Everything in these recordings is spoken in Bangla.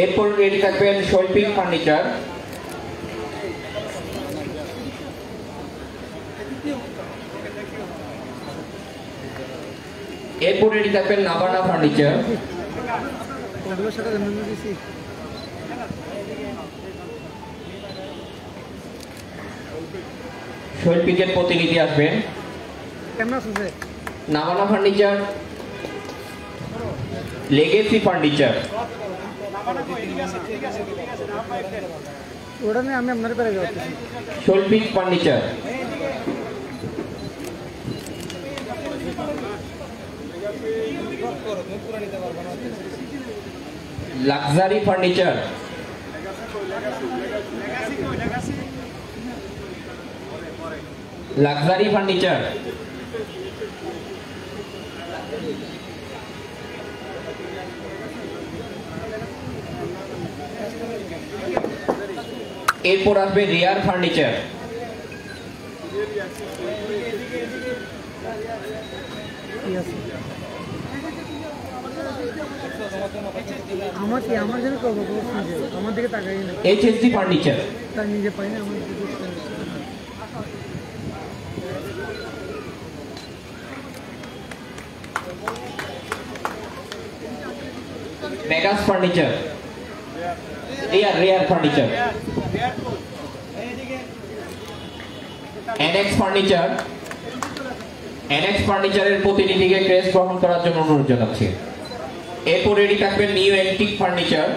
এরপর রেডি থাকবেন শৈল্পিক ফার্নিচার, এরপর রেডি থাকবেন নাবানা ফার্নিচার, শৈল্পিকের প্রতিনিধি আসবেন Nabana furniture, legacy furniture, Shoilpik furniture, luxury furniture, luxury furniture, এরপর আসবে rare furniture, HSD furniture, Megas furniture, rare furniture, NX furniture, NX ফার্নিচারের প্রতিনিধিকে ক্রেস্ট গ্রহণ করার জন্য অনুরোধ জানাচ্ছি। এরপর রেডি থাকবেন নিউ এন্টিক ফার্নিচার,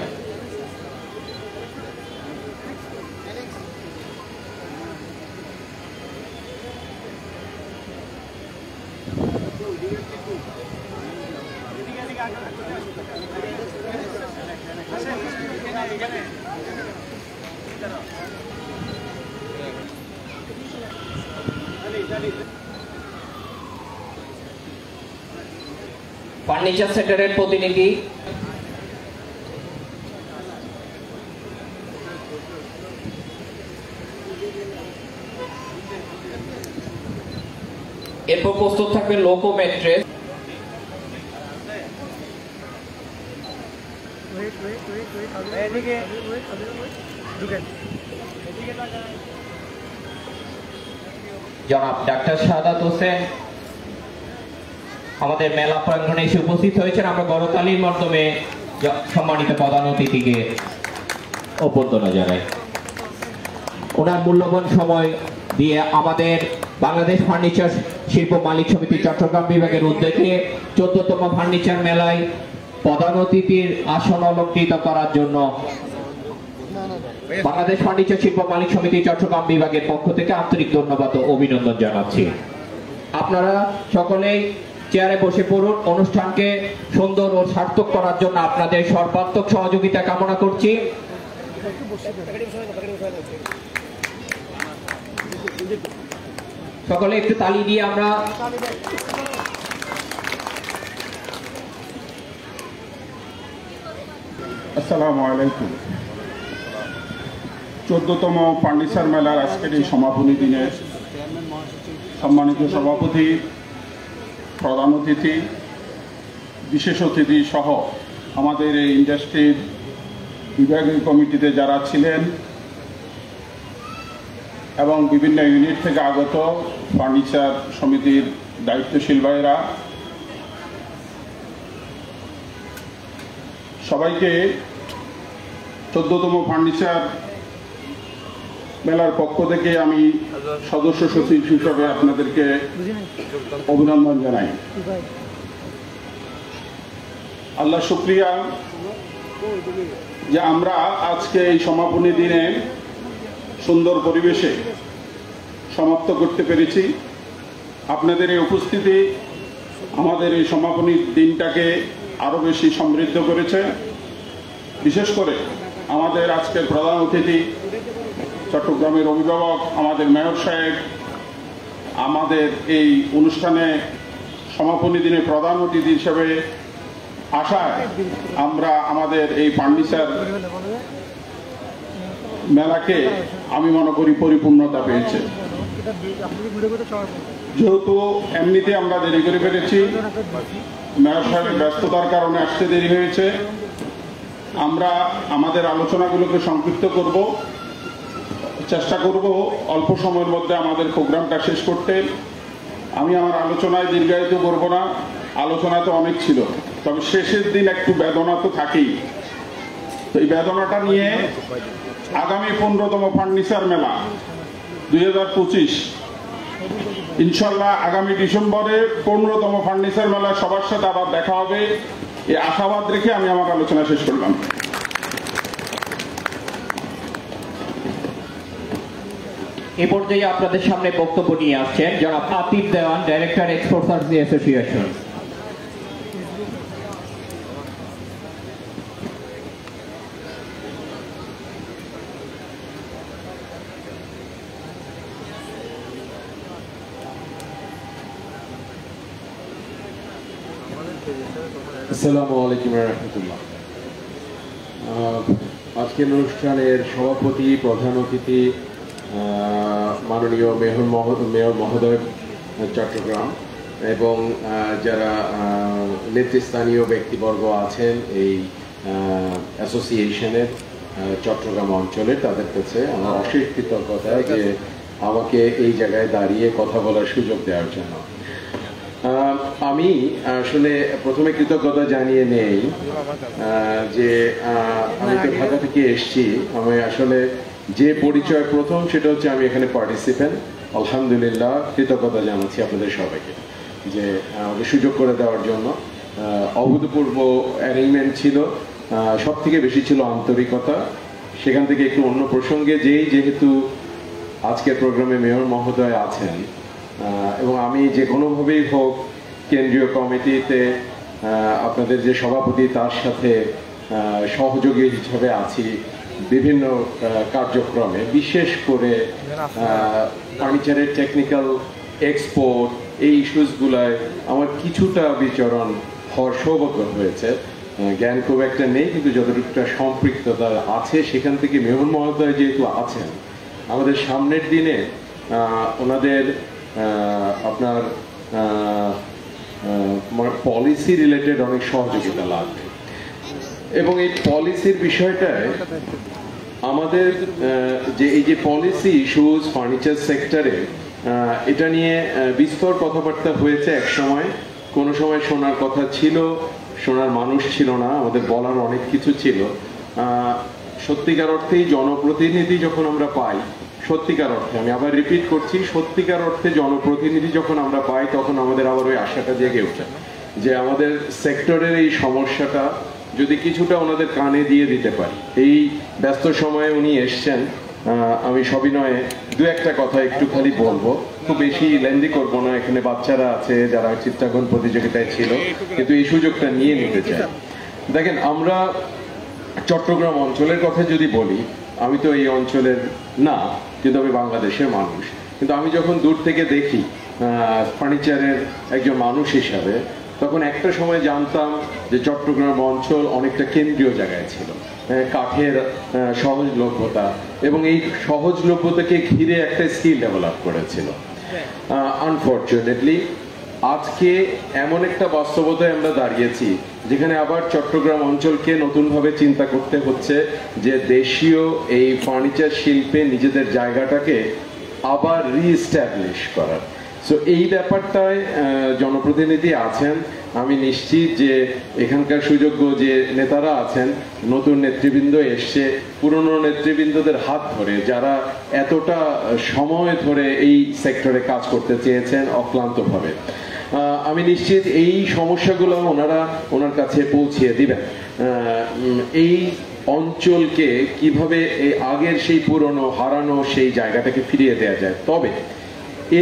ফার্নিচার সেন্টারের প্রতিনিধি, এরপর প্রস্তুত থাকবে লোকো ম্যাট্রেস, জনাব ডাক্তার সাদাত হোসেন আমাদের মেলা প্রাঙ্গণে এসে উপস্থিত হয়েছেন। আমরা করতালির মাধ্যমে সম্মানিত প্রধান অতিথিকে অভ্যর্থনা জানাই। ওনার মূল্যবান সময় দিয়ে আমাদের বাংলাদেশ ফার্নিচার শিল্প মালিক সমিতি চট্টগ্রাম বিভাগের উদ্যোগে 14তম ফার্নিচার মেলায় প্রধান অতিথির আসন অলঙ্কৃত করার জন্য বাংলাদেশ ফার্নিচার শিল্প মালিক সমিতি চট্টগ্রাম বিভাগের পক্ষ থেকে আন্তরিক ধন্যবাদ ও অভিনন্দন জানাচ্ছি। আপনারা সকলেই চেয়ারে বসে পড়ুন। অনুষ্ঠানকে সুন্দর ও সার্থক করার জন্য আপনাদের সর্বাত্মক সহযোগিতা কামনা করছি। সকলে একটু তালি দিয়ে আমরা আসসালামু আলাইকুম। 14তম ফার্নিচার মেলার আজকের এই সমাপনী দিনে সম্মানিত সভাপতি, প্রধান অতিথি, বিশেষ অতিথি সহ আমাদের এই ইন্ডাস্ট্রির বিভাগীয় কমিটিতে যারা ছিলেন এবং বিভিন্ন ইউনিট থেকে আগত ফার্নিচার সমিতির দায়িত্বশীল ভাইয়েরা, সবাইকে 14তম ফার্নিচার মেলার পক্ষ থেকে আমি সদস্য সচিব হিসেবে আপনাদেরকে অভিনন্দন জানাই। আল্লাহ শুকরিয়া যে আমরা আজকে এই সমাপনী দিনে সুন্দর পরিবেশে সমাপ্ত করতে পেরেছি। আপনাদের এই উপস্থিতি আমাদের এই সমাপনী দিনটাকে আরো বেশি সমৃদ্ধ করেছে। বিশেষ করে আমাদের আজকের প্রধান অতিথি চট্টগ্রামের অভিভাবক আমাদের মেয়র সাহেব আমাদের এই অনুষ্ঠানে সমাপনী দিনে প্রধান অতিথি হিসেবে আসায় আমরা আমাদের এই ফার্নিচার মেলাকে আমি মনে করি পরিপূর্ণতা পেয়েছে। যেহেতু এমনিতে আমরা দেরি করে ফেলেছি, মেয়র সাহেবের ব্যস্ততার কারণে আসতে দেরি হয়েছে। আমরা আমাদের আলোচনাগুলোকে সংক্ষিপ্ত করব, চেষ্টা করব অল্প সময়ের মধ্যে আমাদের প্রোগ্রামটা শেষ করতে। আমি আমার আলোচনায় দীর্ঘায়িত করব না, আলোচনা তো অনেক ছিল, তবে শেষের দিন একটু বেদনা তো থাকেই। তো এই বেদনাটা নিয়ে আগামী 15তম ফার্নিচার মেলা 2025 ইনশাল্লাহ আগামী ডিসেম্বরে 15তম ফার্নিচার মেলা সবার সাথে আবার দেখা হবে, এই আশাবাদ রেখে আমি আমার আলোচনা শেষ করলাম। এ পর্যায়ে আপনাদের সামনে বক্তব্য নিয়ে আসছেন জনাব আতিফ দেওয়ান, ডাইরেক্টর এক্সপোর্টার্স অ্যাসোসিয়েশন। আসসালামু আলাইকুম রহমতুল্লাহ। আজকের অনুষ্ঠানের সভাপতি, প্রধান অতিথি মাননীয় মেয়র মহোদয় চট্টগ্রাম এবং যারা নেতৃস্থানীয় ব্যক্তিবর্গ আছেন এই অ্যাসোসিয়েশনের চট্টগ্রাম অঞ্চলে, তাদের কাছে আমার অশেষ কৃতজ্ঞতা যে আমাকে এই জায়গায় দাঁড়িয়ে কথা বলার সুযোগ দেওয়ার জন্য। আমি আসলে প্রথমে কৃতজ্ঞতা জানিয়ে নেই যে আমি তো ঢাকা থেকে এসেছি। আমি আসলে যে পরিচয় প্রথম সেটা হচ্ছে আমি এখানে পার্টিসিপেন্ট। আলহামদুলিল্লাহ, কৃতজ্ঞতা জানাচ্ছি আপনাদের সবাইকে যে আমাকে সুযোগ করে দেওয়ার জন্য। অভূতপূর্ব অ্যারেঞ্জমেন্ট ছিল, সব থেকে বেশি ছিল আন্তরিকতা। সেখান থেকে একটু অন্য প্রসঙ্গে যেহেতু আজকের প্রোগ্রামে মেয়র মহোদয় আছেন এবং আমি যে কোনোভাবেই হোক কেন্দ্রীয় কমিটিতে আপনাদের যে সভাপতি তার সাথে সহযোগী হিসাবে আছি বিভিন্ন কার্যক্রমে, বিশেষ করে ফার্নিচারের টেকনিক্যাল এক্সপোর্ট এই ইস্যুসগুলায় আমার কিছুটা বিচরণ হওয়ার সৌভাগ্য হয়েছে। জ্ঞান খুব একটা নেই, কিন্তু যতটুকুটা সম্পৃক্ততা আছে সেখান থেকে মেয়র মহোদয় যেহেতু আছেন, আমাদের সামনের দিনে ওনাদের আপনার পলিসি রিলেটেড অনেক সহযোগিতা লাগবে এবং এই পলিসির বিষয়টায় আমাদের যে এই যে পলিসি ইস্যুস ফার্নিচার সেক্টরে, এটা নিয়ে বিস্তর কথাবার্তা হয়েছে এক সময়। কোনো সময় শোনার কথা ছিল, শোনার মানুষ ছিল না, আমাদের বলার অনেক কিছু ছিল। সত্যিকার অর্থেই জনপ্রতিনিধি যখন আমরা পাই, সত্যিকার অর্থে আমি আবার রিপিট করছি, সত্যিকার অর্থে জনপ্রতিনিধি যখন আমরা পাই, তখন আমাদের আবার ওই আশাটা জেগে ওঠে যে আমাদের সেক্টরের এই সমস্যাটা যদি কিছুটা ওনাদের কানে দিয়ে দিতে পারি। এই ব্যস্ত সময়ে উনি এসছেন, আমি সবিনয়ে দু একটা কথা একটু খালি বলবো, খুব বেশি লেন্দি করব না। এখানে বাচ্চারা আছে যারা চিত্রাঙ্কন প্রতিযোগিতায় ছিল, কিন্তু এই সুযোগটা নিয়ে নিতে চাই। দেখেন, আমরা চট্টগ্রাম অঞ্চলের কথা যদি বলি, আমি তো এই অঞ্চলের না, কিন্তু আমি বাংলাদেশের মানুষ। কিন্তু আমি যখন দূর থেকে দেখি ফার্নিচারের একজন মানুষ হিসাবে, তখন একটা সময় জানতাম যে চট্টগ্রাম অঞ্চল অনেকটা কেন্দ্রীয় জায়গায় ছিল। কাঠের সহজলভ্যতা এবং এই সহজলভ্যতাকে ঘিরে একটা স্কিল ডেভেলপ করেছিল। আনফর্চুনেটলি আজকে এমন একটা বাস্তবতায় আমরা দাঁড়িয়েছি যেখানে আবার চট্টগ্রাম অঞ্চলকে নতুনভাবে চিন্তা করতে হচ্ছে যে দেশীয় এই ফার্নিচার শিল্পে নিজেদের জায়গাটাকে আবার রিএস্টাবলিশ করার। সো এই ব্যাপারটায় জনপ্রতিনিধি আছেন, আমি নিশ্চিত যে এখানকার সুযোগ্য যে নেতারা আছেন, নতুন নেতৃবৃন্দ এসছে, পুরনো নেতৃবৃন্দদের হাত ধরে যারা এতটা সময় ধরে এই সেক্টরে কাজ করতে চেয়েছেন অক্লান্তভাবে, আমি নিশ্চিত এই সমস্যাগুলো ওনার কাছে পৌঁছিয়ে দিবেন। এই অঞ্চলকে কিভাবে এই আগের সেই পুরনো হারানো সেই জায়গাটাকে ফিরিয়ে দেওয়া যায়। তবে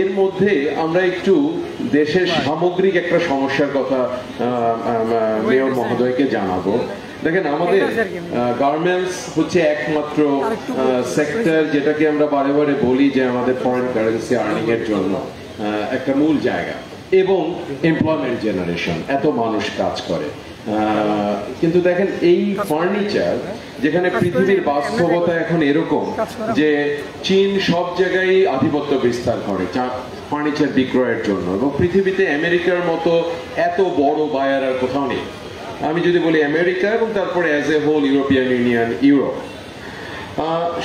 এর মধ্যে আমরা একটু দেশের সামগ্রিক একটা সমস্যার কথা মেয়র মহোদয়কে জানাবো। দেখেন, আমাদের গার্মেন্টস হচ্ছে একমাত্র সেক্টর যেটাকে আমরা বারে বারে বলি যে আমাদের ফরেন কারেন্সি আর্নিং এর জন্য একটা মূল জায়গা এবং এমপ্লয়মেন্ট জেনারেশন, এত মানুষ কাজ করে। কিন্তু দেখেন, এই ফার্নিচার যেখানে পৃথিবীর বাস্তবতা এখন এরকম যে চীন সব জায়গায় আধিপত্য বিস্তার করে, ফার্নিচার বিক্রয়ের জন্য, এবং পৃথিবীতে আমেরিকার মতো এত বড় বায়ার আর কোথাও নেই। আমি যদি বলি আমেরিকা এবং তারপরে as a whole European Union, Europe.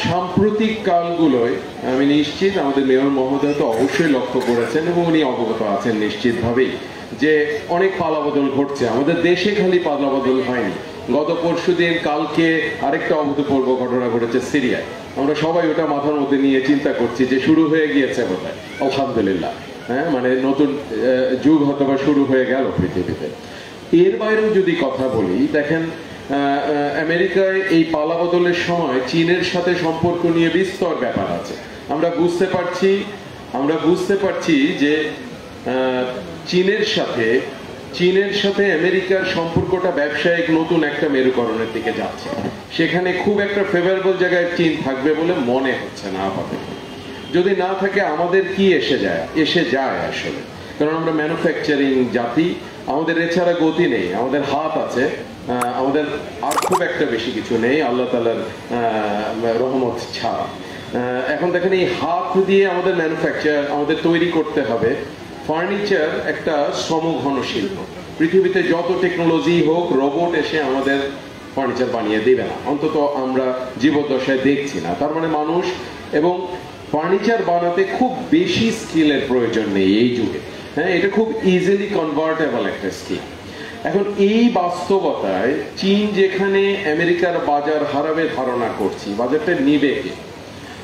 সাম্প্রতিক কালগুলোয় আমি নিশ্চিত আমাদের মেয়র মহোদয় তো অবশ্যই লক্ষ্য করেছেন এবং উনি অবগত আছেন নিশ্চিতভাবেই যে অনেক পালাবদল ঘটছে আমাদের দেশে। খালি পালাবদল হয়নি, গত পরশুদিন কালকে আরেকটা অভূতপূর্ব ঘটনা ঘটেছে সিরিয়ায়। আমরা সবাই ওটা মাথার মধ্যে নিয়ে চিন্তা করছি যে শুরু হয়ে গিয়েছে বোধহয়, আলহামদুলিল্লাহ। হ্যাঁ, মানে নতুন যুগ হয়তো বা শুরু হয়ে গেল পৃথিবীতে। এর বাইরেও যদি কথা বলি, দেখেন আমেরিকায় এই পালাবদলের সময় চীনের সাথে সম্পর্ক নিয়ে বিস্তর ব্যাপার আছে। আমরা বুঝতে পারছি যে চীনের সাথে আমেরিকার সম্পর্কটা ব্যবসায়িক নতুন একটা মেরুকরণের দিকে যাচ্ছে। সেখানে খুব একটা ফেভারেবল জায়গায় চীন থাকবে বলে মনে হচ্ছে না আপাতত। যদি না থাকে আমাদের কি এসে যায় আসলে, কারণ আমরা ম্যানুফ্যাকচারিং জাতি, আমাদের এছাড়া গতি নেই। আমাদের হাত আছে, আমাদের আর খুব একটা বেশি কিছু নেই আল্লাহ তাআলার রহমত ছাড়া। এখন দেখেন এই হাত দিয়ে আমাদের আমাদের তৈরি করতে হবে। ফার্নিচার একটা শ্রমঘন শিল্প। পৃথিবীতে যত টেকনোলজি হোক, রোবট এসে আমাদের ফার্নিচার বানিয়ে দেবে না, অন্তত আমরা জীবদ্দশায় দেখছি না। তার মানে মানুষ এবং ফার্নিচার বানাতে খুব বেশি স্কিলের প্রয়োজন নেই এই যুগে। হ্যাঁ, এটা খুব ইজিলি কনভার্টেবল একটা স্কিল। এখন এই বাস্তবতায় চীন যেখানে আমেরিকার বাজার হারাবে ধারণা করছি, বাজারটা নিবে কে,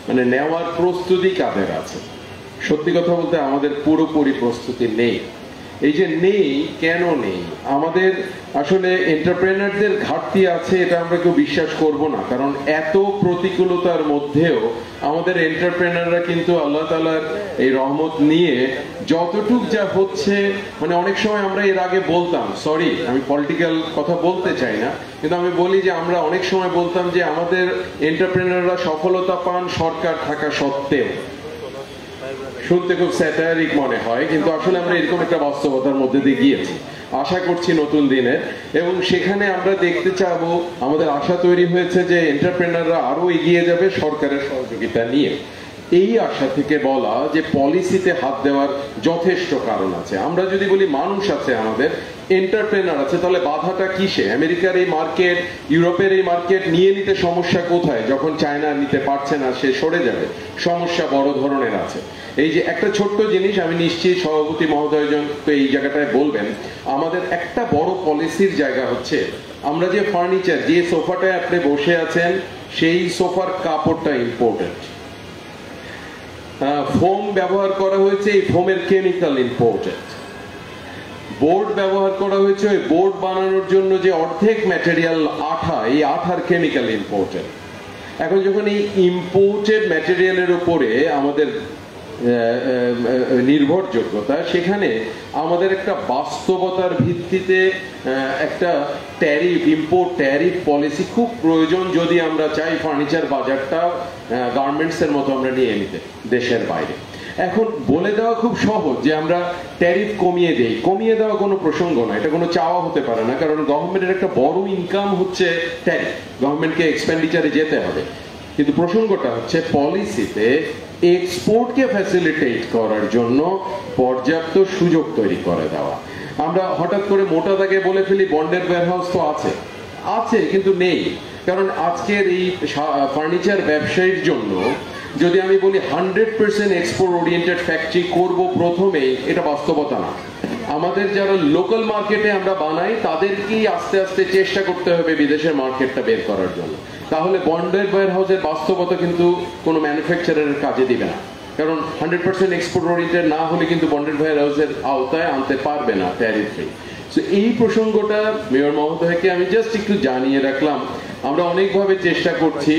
মানে নেওয়ার প্রস্তুতি কাদের আছে? সত্যি কথা বলতে আমাদের পুরোপুরি প্রস্তুতি নেই। এই যে নেই, কেন নেই? আমাদের আসলে এন্টারপ্রেনারদের ঘাটতি আছে, এটা আমরা কেউ বিশ্বাস করব না। কারণ এত প্রতিকূলতার মধ্যেও আমাদের এন্টারপ্রেনাররা কিন্তু আল্লাহ তাআলার এই রহমত নিয়ে যতটুক যা হচ্ছে, মানে অনেক সময় আমরা এর আগে বলতাম, সরি আমি পলিটিক্যাল কথা বলতে চাই না, কিন্তু আমি বলি যে আমরা অনেক সময় বলতাম যে আমাদের এন্টারপ্রেনাররা সফলতা পান সরকার থাকা সত্ত্বেও। শুনতে খুব স্যাটারিক মনে হয়, কিন্তু আসলে আমরা এরকম একটা বাস্তবতার মধ্যে দিয়ে গিয়েছি। আশা করছি নতুন দিনের, এবং সেখানে আমরা দেখতে চাবো, আমাদের আশা তৈরি হয়েছে যে এন্টারপ্রেনাররা আরো এগিয়ে যাবে সরকারের সহযোগিতা নিয়ে। এই আশা থেকে বলা যে পলিসিতে হাত দেওয়ার যথেষ্ট কারণ আছে। আমরা যদি বলি মানুষ আছে, আমাদের এন্টারপ্রেনার আছে, তাহলে বাধাটা কিসে? আমেরিকার এই মার্কেট, ইউরোপের এই মার্কেট নিয়ে নিতে সমস্যা কোথায়? যখন চায়না নিতে পারছে না, সে সরে যাবে, সমস্যা বড় ধরনের আছে। এই যে একটা ছোট্ট জিনিস, আমি নিশ্চিত সভাপতি মহোদয়জন তো এই জায়গাটায় বলবেন, আমাদের একটা বড় পলিসির জায়গা হচ্ছে আমরা যে ফার্নিচার, যে সোফাটায় আপনি বসে আছেন, সেই সোফার কাপড়টা ইম্পোর্টেন্ট। ফোম ব্যবহার করা হয়েছে, এই ফোমের কেমিক্যাল ইম্পোর্টেড। বোর্ড ব্যবহার করা হয়েছে, ওই বোর্ড বানানোর জন্য যে অর্ধেক ম্যাটেরিয়াল আঠা, এই আঠার কেমিক্যাল ইম্পোর্টেড। এখন যখন এই ইম্পোর্টেড ম্যাটেরিয়ালের উপরে আমাদের নির্ভরযোগ্যতা, সেখানে আমাদের একটা বাস্তবতার ভিত্তিতে একটা ট্যারিফ, ইম্পোর্ট ট্যারিফ পলিসি খুব প্রয়োজন, যদি আমরা চাই ফার্নিচার বাজারটা গার্মেন্টস এর মতো আমরা নিয়ে নিতে দেশের বাইরে। এখন বলে দেওয়া খুব সহজ যে আমরা ট্যারিফ কমিয়ে দেই, কমিয়ে দেওয়া কোনো প্রসঙ্গ না, এটা কোনো চাওয়া হতে পারে না, কারণ গভর্নমেন্টের একটা বড় ইনকাম হচ্ছে ট্যারিফ, গভর্নমেন্টকে এক্সপেন্ডিচারে যেতে হবে। কিন্তু প্রসঙ্গটা হচ্ছে পলিসিতে এক্সপোর্টকে ফ্যাসিলিটেট করার জন্য পর্যাপ্ত সুযোগ তৈরি করে দেওয়া। আমরা হঠাৎ করে মোটা দাগে বলে ফেলি বন্ডের ওয়্যারহাউস তো আছে কিন্তু নেই। কারণ আজকের এই ফার্নিচার ব্যবসায়ীর জন্য যদি আমি বলি 100% এক্সপোর্ট ওরিয়েন্টেড ফ্যাক্টরি করব প্রথমেই, এটা বাস্তবতা না। আমাদের যারা লোকাল মার্কেটে আমরা বানাই, তাদেরকেই আস্তে আস্তে চেষ্টা করতে হবে বিদেশের মার্কেটটা বের করার জন্য। তাহলে বন্ডের ওয়্যারহাউসের বাস্তবতা কিন্তু কোনো ম্যানুফ্যাকচারারের কাজে দিবে না, কারণ 100% এক্সপোর্ট ওরিয়েন্টেড না হলে কিন্তু বন্ডের ওয়্যারহাউসের আওতায় আনতে পারবে না ট্যারিফ ফ্রি। সো এই প্রসঙ্গটা মেয়র মহোদয়কে আমি জাস্ট একটু জানিয়ে রাখলাম। আমরা অনেকভাবে চেষ্টা করছি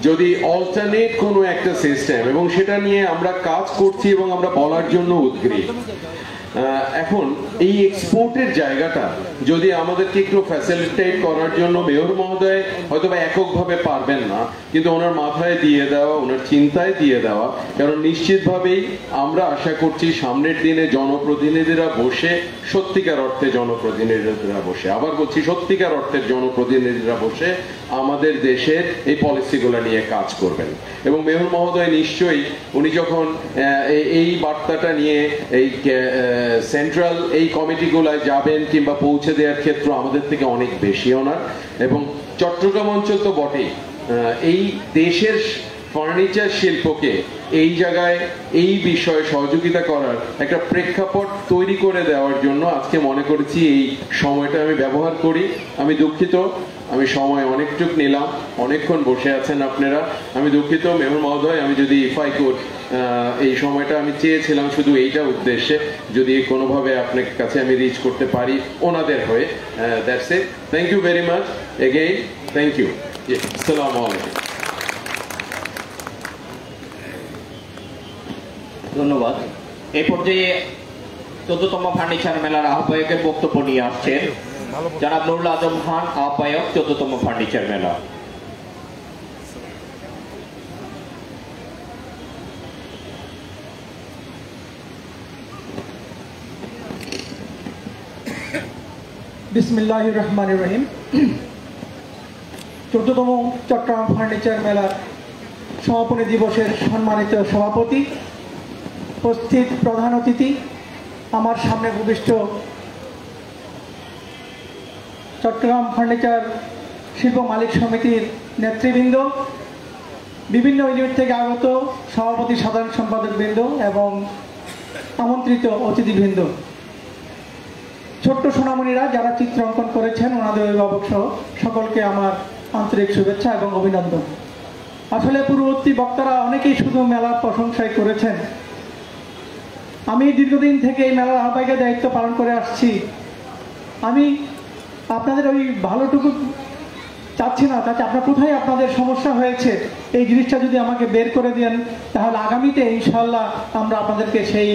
যদি অল্টারনেট কোনো একটা সিস্টেম, এবং সেটা নিয়ে আমরা কাজ করছি এবং আমরা বলার জন্য উদ্গ্রীব। এখন এই এক্সপোর্টের জায়গাটা যদি আমাদেরকে একটু ফ্যাসিলিটেট করার জন্য মেয়র মহোদয় হয়তো বা এককভাবে পারবেন না, কিন্তু ওনার মাথায় দিয়ে দেওয়া, ওনার চিন্তায় দিয়ে দেওয়া, কারণ নিশ্চিতভাবেই আমরা আশা করছি সামনের দিনে জনপ্রতিনিধিরা বসে, সত্যিকার অর্থে জনপ্রতিনিধিরা বসে, আবার বলছি সত্যিকার অর্থের জনপ্রতিনিধিরা বসে আমাদের দেশের এই পলিসিগুলো নিয়ে কাজ করবেন। এবং মেয়র মহোদয় নিশ্চয়ই উনি যখন এই বার্তাটা নিয়ে এই সেন্ট্রাল এই কমিটিগুলোয় যাবেন কিংবা পৌঁছে দেওয়ার ক্ষেত্র আমাদের থেকে অনেক বেশি ওনার, এবং চট্টগ্রাম অঞ্চল তো বটেই, এই দেশের ফার্নিচার শিল্পকে এই জায়গায় এই বিষয়ে সহযোগিতা করার একটা প্রেক্ষাপট তৈরি করে দেওয়ার জন্য আজকে মনে করেছি এই সময়টা আমি ব্যবহার করি। আমি দুঃখিত, আমি সময় অনেকটুক নিলাম, অনেকক্ষণ বসে আছেন আপনারা, আমি দুঃখিত মেয়র মহোদয়। আমি যদি ইফাই কোড এই সময়টা আমি চেয়েছিলাম শুধু এইটা উদ্দেশ্যে, যদি কোনোভাবে আপনার কাছে আমি রিচ করতে পারি ওনাদের হয়ে, that's it. Thank you very much again, thank you. আসসালামু আলাইকুম। ধন্যবাদ। এই পর্যায়ে 14তম ফার্নিচার মেলার আহ্বায়কের বক্তব্য নিয়ে আসছেন জনাব নুরুল আজম খান, আহ্বায়ক 14তম ফার্নিচার মেলা। বিসমিল্লাহির রহমানির রহিম। 14তম চট্টগ্রাম ফার্নিচার মেলার সমাপনী দিবসের সম্মানিত সভাপতি, উপস্থিত প্রধান অতিথি, আমার সামনে উপবিষ্ট চট্টগ্রাম ফার্নিচার শিল্প মালিক সমিতির নেতৃবৃন্দ, বিভিন্ন ইউনিট থেকে আগত সভাপতি, সাধারণ সম্পাদক বৃন্দ এবং আমন্ত্রিত অতিথিবৃন্দ, ছোট্ট সোনামণিরা যারা চিত্র অঙ্কন করেছেন, ওনাদের অভিভাবক সহ সকলকে আমার আন্তরিক শুভেচ্ছা এবং অভিনন্দন। আসলে পূর্ববর্তী বক্তারা অনেকেই শুধু মেলার প্রশংসাই করেছেন। আমি দীর্ঘদিন থেকে এই মেলার আহ্বায়কের দায়িত্ব পালন করে আসছি। আমি আপনাদের ওই ভালোটুকু চাচ্ছি না, তাতে আপনার কোথায় আপনাদের সমস্যা হয়েছে এই জিনিসটা যদি আমাকে বের করে দেন, তাহলে আগামীতে ইনশাল্লাহ আমরা আপনাদেরকে সেই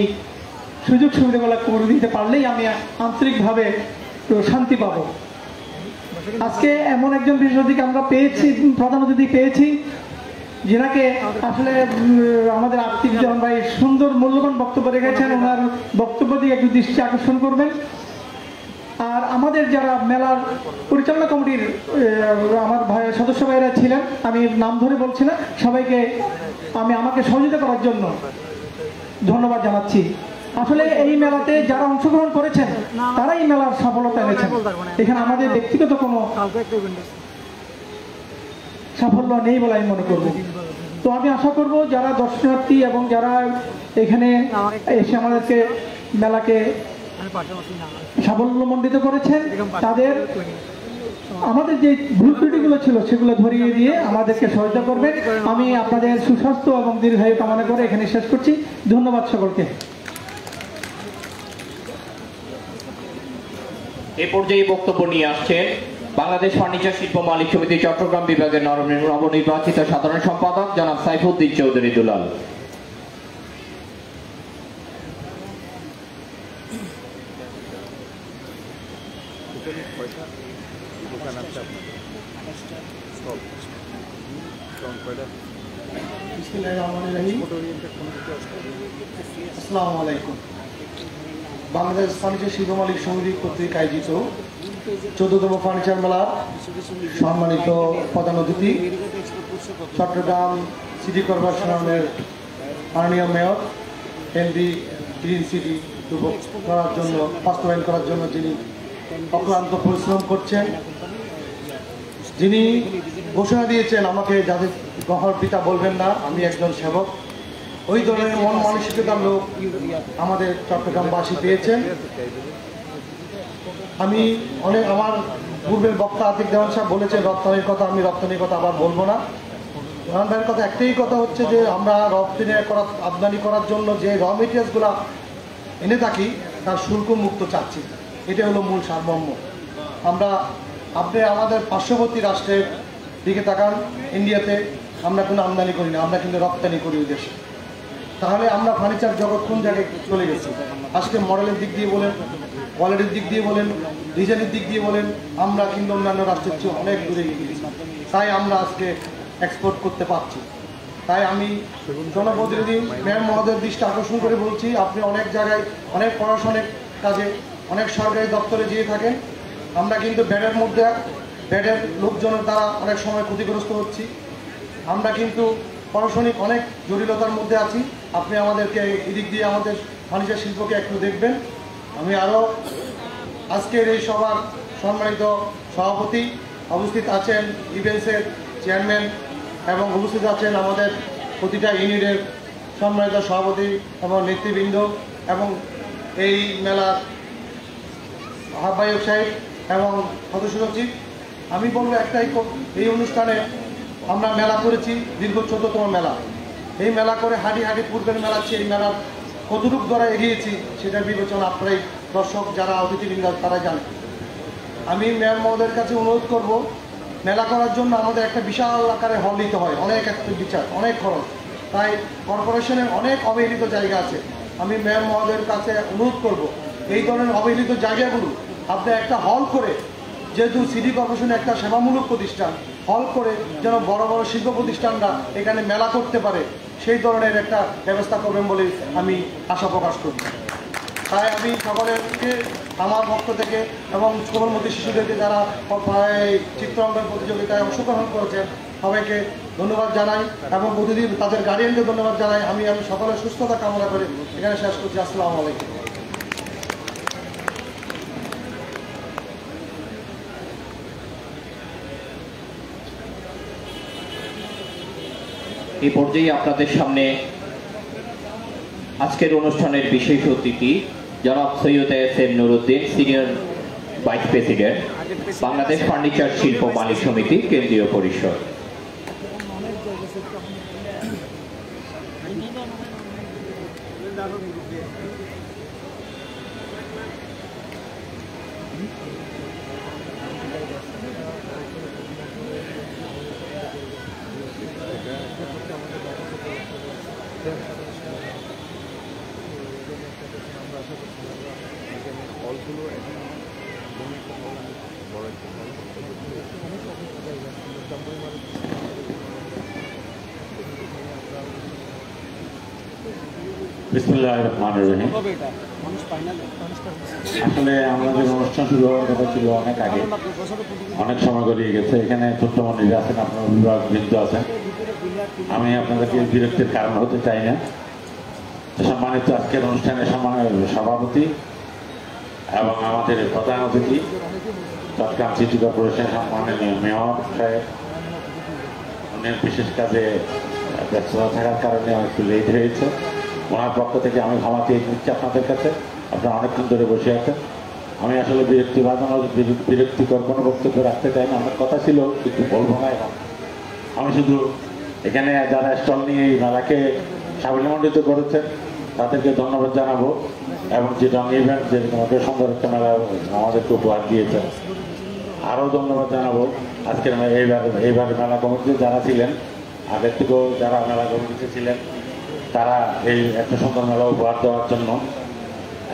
সুযোগ সুবিধাগুলো করে দিতে পারলেই আমি আন্তরিকভাবে শান্তি পাবো। আজকে এমন একজন বিশেষ অতিথি আমরা পেয়েছি, প্রধান অতিথি পেয়েছি, যেনাকে আসলে আমাদের আর্থিক জন ভাই সুন্দর মূল্যবান বক্তব্য রেখেছেন। ওনার বক্তব্য দিয়ে একটু দৃষ্টি আকর্ষণ করবেন। আর আমাদের যারা মেলার পরিচালনা কমিটির আমার ভাই সদস্য ভাইরা ছিলেন, আমি নাম ধরে বলছি না, সবাইকে আমি আমাকে সহযোগিতা করার জন্য ধন্যবাদ জানাচ্ছি। আসলে এই মেলাতে যারা অংশগ্রহণ করেছেন তারাই মেলার সফলতা এনেছেন, এখানে আমাদের ব্যক্তিগত কোনো সাফল্য নেই বলে আমি মনে করব। তো আমি আশা করব যারা দর্শনার্থী এবং যারা এখানে এসে আমাদেরকে মেলাকে সাফল্যমণ্ডিত করেছেন, তাদের আমাদের যে ভুল ত্রুটিগুলো ছিল সেগুলো ধরিয়ে দিয়ে আমাদেরকে সহায়তা করবেন। আমি আপনাদের সুস্বাস্থ্য এবং দীর্ঘায়ু কামনা করে এখানে শেষ করছি। ধন্যবাদ সকলকে। এই পর্যায়ে বক্তব্য নিয়ে আসছেন বাংলাদেশ ফার্নিচার শিল্প মালিক সমিতি চট্টগ্রাম বিভাগের নবনির্বাচিত সাধারণ সম্পাদক জনাব সাইফুদ্দিন চৌধুরী দুলাল। আসসালামু আলাইকুম। বাংলাদেশ ফার্নিচার শিল্প মালিক সমিতি কর্তৃক আয়োজিত 14তম ফার্নিচার মেলার সম্মানিত প্রধান অতিথি, চট্টগ্রাম সিটি কর্পোরেশনের মাননীয় মেয়র, এমডি গ্রিন সিটি করার জন্য, বাস্তবায়ন করার জন্য যিনি অক্লান্ত পরিশ্রম করছেন, যিনি ঘোষণা দিয়েছেন আমাকে যাদের গহর পিতা বলবেন না, আমি একজন সেবক, ওই ধরনের মন মানসিকতার লোক আমাদের চট্টগ্রামবাসী পেয়েছেন। আমি আমার পূর্বের বক্তা আতিক দেওয়ান সাহেব বলেছেন রপ্তানির কথা, আমি রপ্তানির কথা আবার বলবো না। দেওয়ান ভাইয়ের কথা একটাই কথা হচ্ছে যে আমরা আমদানি করার জন্য যে র মেটেরিয়ালসগুলো এনে থাকি তার শুল্ক মুক্ত চাচ্ছি, এটা হলো মূল সারমর্ম। আপনি আমাদের পার্শ্ববর্তী রাষ্ট্রের দিকে তাকান, ইন্ডিয়াতে আমরা কোনো আমদানি করি না, আমরা কিন্তু রপ্তানি করি ওই দেশে। তাহলে আমরা ফার্নিচার জগৎ কোন জায়গায় চলে গেছি? আজকে মডেলের দিক দিয়ে বলেন, কোয়ালিটির দিক দিয়ে বলেন, ডিজাইনের দিক দিয়ে বলেন, আমরা কিন্তু অন্যান্য রাষ্ট্রের চেয়ে অনেক দূরে এগিয়ে গেছি। তাই আমরা আজকে এক্সপোর্ট করতে পারছি। তাই আমি জনপ্রতিনিধি ম্যাম মহোদয়ের দৃষ্টি আকর্ষণ করে বলছি, আপনি অনেক জায়গায় অনেক প্রশাসনিক কাজে অনেক সরকারি দপ্তরে যেয়ে থাকেন, আমরা কিন্তু ব্যাডের লোকজনের দ্বারা অনেক সময় ক্ষতিগ্রস্ত হচ্ছি। আমরা কিন্তু প্রশাসনিক অনেক জটিলতার মধ্যে আছি। আপনি আমাদেরকে এদিক দিয়ে আমাদের ফার্নিচার শিল্পকে একটু দেখবেন। আমি আরও আজকের এই সভার সম্মানিত সভাপতি, উপস্থিত আছেন ইভেন্টসের চেয়ারম্যান এবং উপস্থিত আছেন আমাদের প্রতিটা ইউনিটের সম্মানিত সভাপতি এবং নেতৃবৃন্দ এবং এই মেলার আহ্বায়ক সাহেব এবং সদস্য সচিব। আমি বলবো একটাই, এই অনুষ্ঠানে আমরা মেলা করেছি, দীর্ঘ 14তম মেলা। এই মেলা করে হাঁটি পূর্বের মেলা চেয়ে এই মেলার কতটুক দ্বারা এগিয়েছি সেটার বিবেচনা আপনারাই দর্শক যারা অতিথিবৃন্দ তারা জানেন। আমি ম্যাম মহোদয়ের কাছে অনুরোধ করব, মেলা করার জন্য আমাদের একটা বিশাল আকারে হল নিতে হয়, অনেক একটা বিচার, অনেক খরচ। তাই কর্পোরেশনের অনেক অবহেলিত জায়গা আছে। আমি ম্যাম মহোদয়ের কাছে অনুরোধ করব, এই ধরনের অবহেলিত জায়গাগুলো আপনি একটা হল করে, যেহেতু সিটি কর্পোরেশন একটা সেবামূলক প্রতিষ্ঠান, হল করে যেন বড় বড় শিল্প প্রতিষ্ঠানরা এখানে মেলা করতে পারে, সেই ধরনের একটা ব্যবস্থা করবেন বলে আমি আশা প্রকাশ করি। তাই আমি সকলেরকে আমার পক্ষ থেকে এবং কোমলমতি শিশুদেরকে যারা চিত্রাঙ্কন প্রতিযোগিতায় অংশগ্রহণ করেছেন সবাইকে ধন্যবাদ জানাই এবং প্রতিদিন তাদের গার্ডিয়ানকে ধন্যবাদ জানাই। আমি সকলের সুস্থতা কামনা করে এখানে শেষ করছি। আসসালামু আলাইকুম। এই পর্যায়ে আপনাদের সামনে আজকের অনুষ্ঠানের বিশেষ অতিথি জনাব Syed SM. Nuruddin, senior vice president, Bangladesh furniture শিল্প মালিক সমিতি কেন্দ্রীয় পরিষদ। বিসমিল্লাহির রহমানির রহিম। আসলে আমাদের অনুষ্ঠান শুরু হওয়ার কথা ছিল অনেক আগে, অনেক সময় গড়িয়ে গেছে। এখানে ছোট্ট মন্দির আছেন, আপনার অভিভাবক বৃন্দ আছেন। আমি আপনাদেরকে বিরক্তির কারণ হতে চাই না। সম্মানিত আজকের অনুষ্ঠানের সভাপতি এবং আমাদের প্রধান অতিথি চট্টগ্রাম সিটি কর্পোরেশন মাননীয় মেয়র সাহেব, উনি বিশেষ কাজে ব্যস্ততা থাকার কারণে একটু লেট হয়েছে। ওনার পক্ষ থেকে আমি ক্ষমা চেয়ে নিচ্ছি আপনাদের কাছে। আপনারা অনেকক্ষণ ধরে বসে আছেন। আমি আসলে বিরক্তিকর কোনো বক্তব্য রাখতে চাই না। আমার কথা ছিল কিন্তু বলবো না এখন। আমি শুধু এখানে যারা স্টল নিয়ে এই মেলাকে সাফল্যমণ্ডিত করেছেন তাদেরকে ধন্যবাদ জানাবো এবং যে রং ইভেন্ট যে তোমাকে সুন্দর একটা মেলা আমাদেরকে উপহার দিয়েছেন আরও ধন্যবাদ জানাবো। আজকের এইবার মেলা কমিটিতে যারা ছিলেন, আগের থেকেও যারা মেলা কমিটিতে ছিলেন, তারা এই একটা সুন্দর মেলা উপহার দেওয়ার জন্য।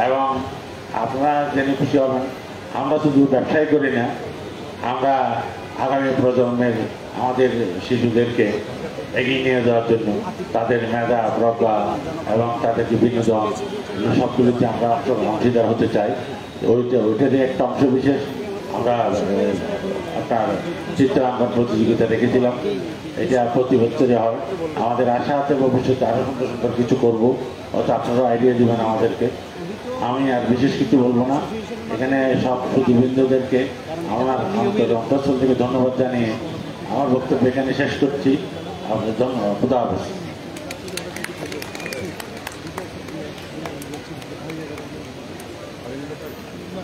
এবং আপনারা জেনে খুশি হবেন, আমরা শুধু ব্যবসায় করি না, আমরা আগামী প্রজন্মের আমাদের শিশুদেরকে এগিয়ে নিয়ে যাওয়ার জন্য তাদের মেধা প্রজ্ঞা এবং তাদেরকে বিনোদন সবগুলিতে আমরা অংশীদার হতে চাই। ওইটারই একটা অংশ বিশেষ আমরা আপনার চিত্রাঙ্কন প্রতিযোগিতা রেখেছিলাম। এটা প্রতি বছরে হয়। আমাদের আশা আছে ভবিষ্যতে আরও সুন্দর সুন্দর কিছু করবো, অর্থাৎ আপনারাও আইডিয়া দেবেন আমাদেরকে। আমি আর বিশেষ কিছু বলবো না। এখানে সব সুধীবৃন্দদেরকে আমার অন্তঃস্থল থেকে ধন্যবাদ জানিয়ে আমার বক্তব্য এখানে শেষ করছি। আপনাদের ধন্যবাদ। খুদা হাফেজ।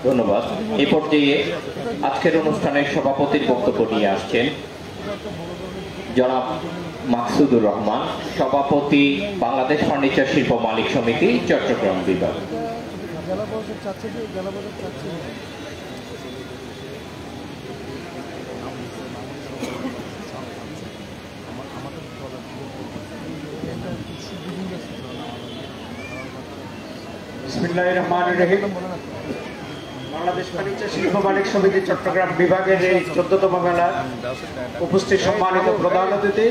ধন্যবাদ। এই পর্যায়ে আজকের অনুষ্ঠানের সভাপতির বক্তব্য নিয়ে আসছেন জনাব মাকসুদুর রহমান, সভাপতি বাংলাদেশ ফার্নিচার শিল্প মালিক সমিতি চট্টগ্রাম বিভাগ। বিসমিল্লাহির রহমানির রহিম। বাংলাদেশ ফার্নিচার শিল্প মালিক সমিতি চট্টগ্রাম বিভাগের এই 14তম মেলার উপস্থিত সম্মানিত প্রধান অতিথি,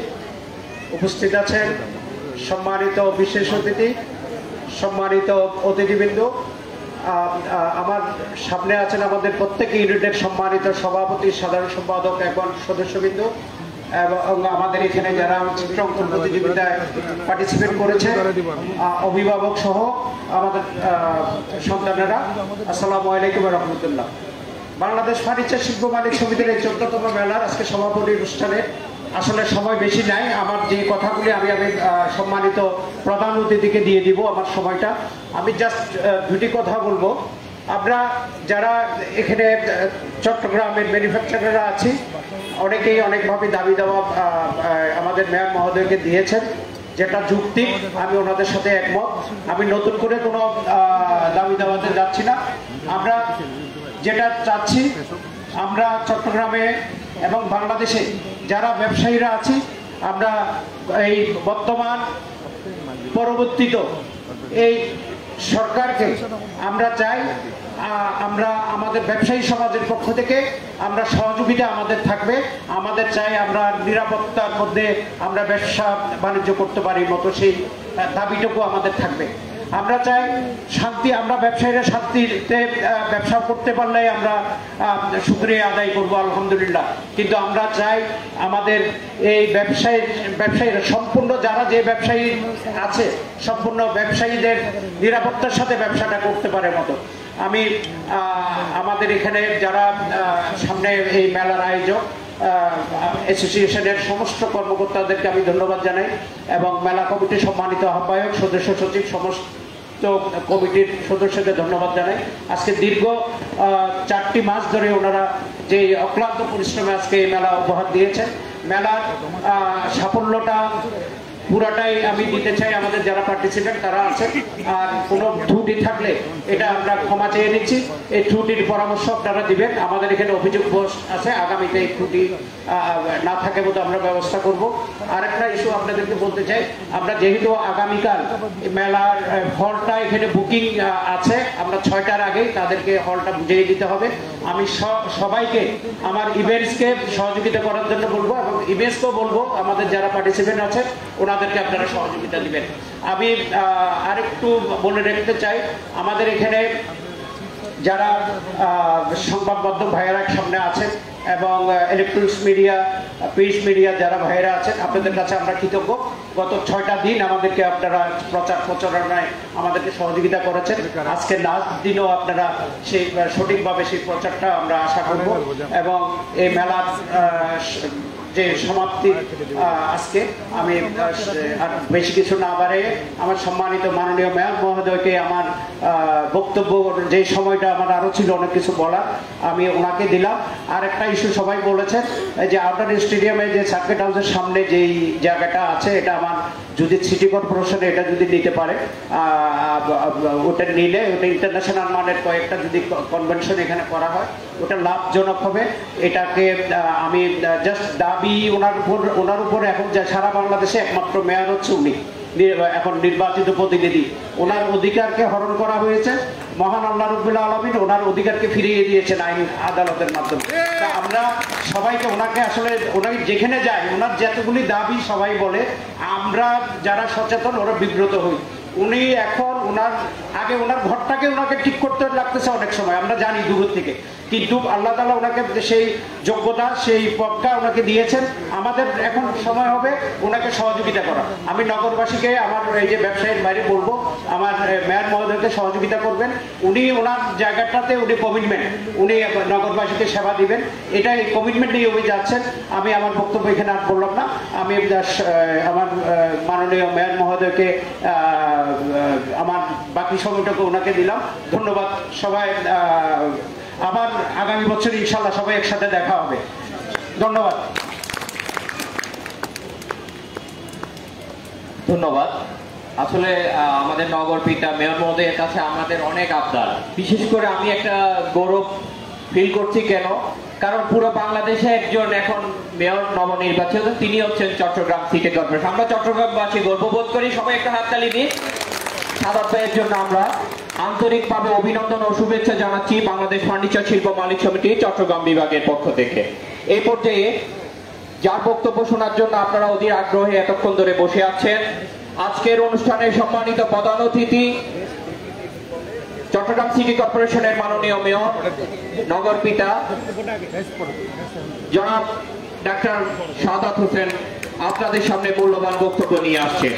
উপস্থিত আছেন সম্মানিত বিশেষ অতিথি, সম্মানিত অতিথিবৃন্দ, আমার সামনে আছেন আমাদের প্রত্যেক ইউনিটের সম্মানিত সভাপতি, সাধারণ সম্পাদক এবং সদস্যবৃন্দ, এবং আমাদের এখানে যারা চিত্রাঙ্কন প্রতিযোগিতায় পার্টিসিপেট করেছে অভিভাবক সহ আমাদের সন্তানেরা, আসসালামু আলাইকুম ওয়া রাহমাতুল্লাহ। বাংলাদেশ ফার্নিচার শিল্প মালিক সমিতির এই 14তম মেলার আজকে সমাপনী অনুষ্ঠানে আসলে সময় বেশি নাই। আমার যে কথাগুলি আমি সম্মানিত প্রধান অতিথিকে দিয়ে দিব আমার সময়টা। আমি জাস্ট দুটি কথা বলবো। আমরা যারা এখানে চট্টগ্রামের ম্যানুফ্যাকচারাররা আছি, অনেকেই অনেকভাবে দাবি দেওয়া আমাদের মেয়র মহোদয়কে দিয়েছেন, যেটা যুক্তিক, আমি ওনাদের সাথে একমত। আমি নতুন করে কোনো দাবি দেওয়াতে যাচ্ছি না। আমরা যেটা চাচ্ছি, আমরা চট্টগ্রামে এবং বাংলাদেশে যারা ব্যবসায়ীরা আছি, আমরা এই বর্তমান পরবর্তীত এই সরকারকে আমরা চাই, আমরা আমাদের ব্যবসায়ী সমাজের পক্ষ থেকে আমরা সহযোগিতা আমাদের থাকবে। আমাদের চাই আমরা নিরাপত্তার মধ্যে আমরা ব্যবসা বাণিজ্য করতে পারি মতো সেই দাবিটুকু আমাদের থাকবে। আমরা চাই শান্তি, আমরা ব্যবসায়ীরা শান্তিতে ব্যবসা করতে পারলে আমরা শুকরিয়া আদায় করবো, আলহামদুলিল্লাহ। কিন্তু আমরা চাই আমাদের এই ব্যবসায়ীরা সম্পূর্ণ, যারা যে ব্যবসায়ী আছে, সম্পূর্ণ ব্যবসায়ীদের নিরাপত্তার সাথে ব্যবসাটা করতে পারে মতো। আমি আমাদের এখানে যারা সামনে এই মেলার আয়োজক অ্যাসোসিয়েশনের সমস্ত কর্মকর্তাদেরকে আমি ধন্যবাদ জানাই, এবং মেলা কমিটির সম্মানিত আহ্বায়ক, সদস্য সচিব, সমস্ত কমিটির সদস্যদের ধন্যবাদ জানাই। আজকে দীর্ঘ 4টি মাস ধরে ওনারা যে অক্লান্ত পরিশ্রমে আজকে এই মেলা উপহার দিয়েছেন। মেলার সাফল্যটা পুরাটাই আমি দিতে চাই আমাদের যারা পার্টিসিপেন্ট তারা আছে। আর কোনো ত্রুটি থাকলে এটা আমরা ক্ষমা চেয়ে নিচ্ছি। এই ত্রুটির পরামর্শ আপনারা দিবেন। আমাদের এখানে অভিযোগ বস আছে, আগামীতে এই ত্রুটি না থাকে মতো আমরা ব্যবস্থা করব। আরেকটা ইস্যু আপনাদেরকে বলতে চাই, আমরা যেহেতু আগামীকাল মেলার হলটা এখানে বুকিং আছে, আমরা 6টার আগেই তাদেরকে হলটা বুঝিয়ে দিতে হবে। আমি সবাইকে আমার ইভেন্টসকে সহযোগিতা করার জন্য বলবো, এবং ইভেন্টসকেও বলবো আমাদের যারা পার্টিসিপেন্ট আছে ওনাদেরকে আপনারা সহযোগিতা দিবেন। আমি আরেকটু বলে রাখতে চাই, আমাদের এখানে যারা সংবাদ মাধ্যম ভাইয়েরা সামনে আছেন এবং ইলেকট্রনিক্স মিডিয়া, প্রিন্ট মিডিয়া যারা ভাইয়েরা আছেন, আপনাদের কাছে আমরা কৃতজ্ঞ। গত 6টা দিন আমাদেরকে আপনারা প্রচার প্রচারণায় আমাদেরকে সহযোগিতা করেছেন। আজকে লাস্ট দিনও আপনারা সেই সঠিকভাবে সেই প্রচারটা আমরা আশা করব, এবং এই মেলার যে সমাপ্তি আজকে আমি আর বেশি কিছু না বাড়িয়ে আমার সম্মানিত মাননীয় মেয়র মহোদয়কে আমার বক্তব্য, যে সময়টা আমার আরো ছিল অনেক কিছু বলার, আমি ওনাকে দিলাম। আর একটা ইস্যু সবাই বলেছেন যে আউটার স্টেডিয়ামে যে সার্কিট হাউসের সামনে যেই জায়গাটা আছে, এটা আমার যদি সিটি কর্পোরেশনে এটা যদি নিতে পারে, ওটা নিলে ওটা ইন্টারন্যাশনাল মানের কয়েকটা যদি কনভেনশন এখানে করা হয়, ওটা লাভজনক হবে। এটাকে আমি জাস্ট দাবি ওনার উপর এখন সারা বাংলাদেশে একমাত্র মেয়র হচ্ছে উনি, এখন নির্বাচিত প্রতিনিধি। ওনার অধিকারকে হরণ করা হয়েছে, মহান আল্লাহ রাব্বুল আলামিন ওনার অধিকারকে ফিরিয়ে দিয়েছেন আইন আদালতের মাধ্যমে। আমরা সবাইকে ওনাকে আসলে ওনাকে যেখানে যায় ওনার যতগুলি দাবি সবাই বলে, আমরা যারা সচেতন ওরা বিব্রত হই। উনি এখন আগে ওনার ঘরটাকে ওনাকে ঠিক করতে লাগতেছে অনেক সময়, আমরা জানি দূর থেকে, কিন্তু আল্লাহ তাআলা ওনাকে সেই যোগ্যতা, সেই পদটা ওনাকে দিয়েছেন। আমাদের এখন সময় হবে ওনাকে সহযোগিতা করা। আমি নগরবাসীকে, আমার এই যে ব্যবসায়ীর বাইরে বলবো, আমার মেয়র মহোদয়কে সহযোগিতা করবেন। উনি ওনার জায়গাটাতে উনি কমিটমেন্ট, উনি নগরবাসীকে সেবা দিবেন, এটা এই কমিটমেন্ট নিয়ে উনি যাচ্ছেন। আমি আমার বক্তব্য এখানে আর বললাম না। আমি আমার মাননীয় মেয়র মহোদয়কে আমার বাকি সময়টাকে ওনাকে দিলাম। ধন্যবাদ সবাই। আবার আগামী বছর ইনশাল্লাহ সবাই একসাথে দেখা হবে। ধন্যবাদ। ধন্যবাদ। আসলে আমাদের নগর পিতা মেয়র মহোদয়ের কাছে আমাদের অনেক আবদার। বিশেষ করে আমি একটা গৌরব ফিল করছি। কেন? কারণ পুরো বাংলাদেশে একজন এখন মেয়র নবনির্বাচিত, তিনি হচ্ছেন চট্টগ্রাম সিটি কর্পোরেশন। আমরা চট্টগ্রামবাসী গর্ববোধ করি। সবাই একটা হাততালি দিই সাদাত ভাইয়ের জন্য। আমরা আন্তরিকভাবে অভিনন্দন ও শুভেচ্ছা জানাচ্ছি বাংলাদেশ ফার্নিচার শিল্প মালিক সমিতি চট্টগ্রাম বিভাগের পক্ষ থেকে। এই পর্যায়ে যার বক্তব্য শোনার জন্য আপনারা অধীর আগ্রহে এতক্ষণ ধরে বসে আছেন, আজকের অনুষ্ঠানের সম্মানিত প্রধান অতিথি চট্টগ্রাম সিটি কর্পোরেশনের মাননীয় মেয়র নগর পিতা জনাব ডাক্তার সাদাত হোসেন আপনাদের সামনে মূল্যবান বক্তব্য নিয়ে আসছে।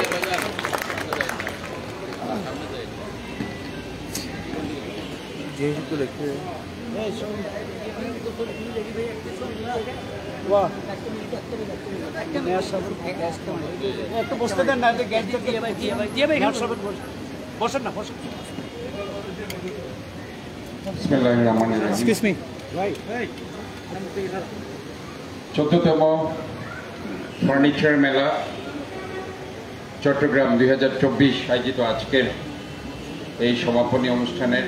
বসতে দেন না, বসেন না, বসেন। Excuse me. 14তম ফার্নিচার মেলা চট্টগ্রাম 2024 আয়োজিত আজকের এই সমাপনী অনুষ্ঠানের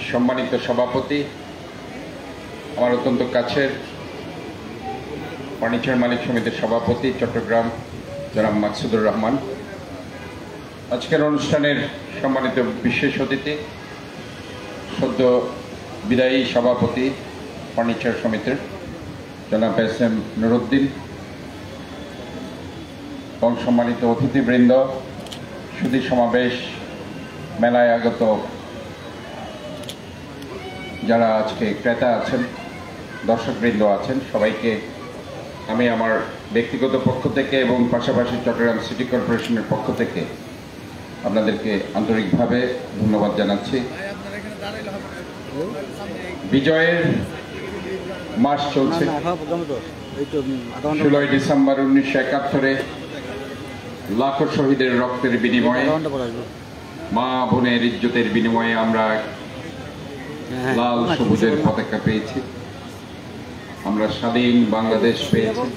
সম্মানিত সভাপতি, আমার অত্যন্ত কাছের ফার্নিচার মালিক সমিতির সভাপতি চট্টগ্রাম জনাব মাকসুদুর রহমান, আজকের অনুষ্ঠানের সম্মানিত বিশেষ অতিথি সদ্য বিদায়ী সভাপতি ফার্নিচার সমিতির জনাব এস.এম. নুরুদ্দিন এবং সম্মানিত অতিথিবৃন্দ, সুধী সমাবেশ, মেলায় আগত যারা আজকে ক্রেতা আছেন, দর্শকবৃন্দ আছেন, সবাইকে আমি আমার ব্যক্তিগত পক্ষ থেকে এবং পাশাপাশি চট্টগ্রাম সিটি কর্পোরেশনের পক্ষ থেকে আপনাদেরকে আন্তরিকভাবে ধন্যবাদ জানাচ্ছি। বিজয়ের মাস চলছে। 16 ডিসেম্বর 1971 লাখো শহীদের রক্তের বিনিময়ে, মা বোনের ইজ্জতের বিনিময়ে আমরা লাল সবুজের পতাকা পেয়েছি, আমরা স্বাধীন বাংলাদেশ পেয়েছি।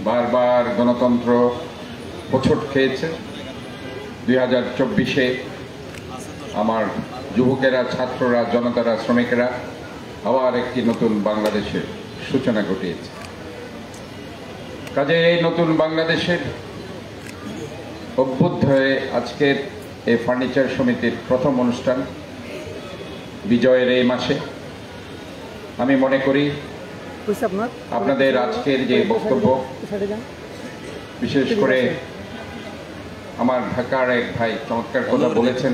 বারবার গণতন্ত্র হোঁচট খেয়েছে। 2024-এ আমার যুবকেরা, ছাত্ররা, জনতারা, শ্রমিকেরা আবার একটি নতুন বাংলাদেশের সূচনা ঘটিয়েছে। কাজে এই নতুন বাংলাদেশের অভ্যুত হয়ে আজকের এই ফার্নিচার সমিতির প্রথম অনুষ্ঠান বিজয়ের এই মাসে আমি মনে করি আপনাদের আজকের যে বক্তব্য, বিশেষ করে আমার ঢাকার এক ভাই চমৎকার কথা বলেছেন,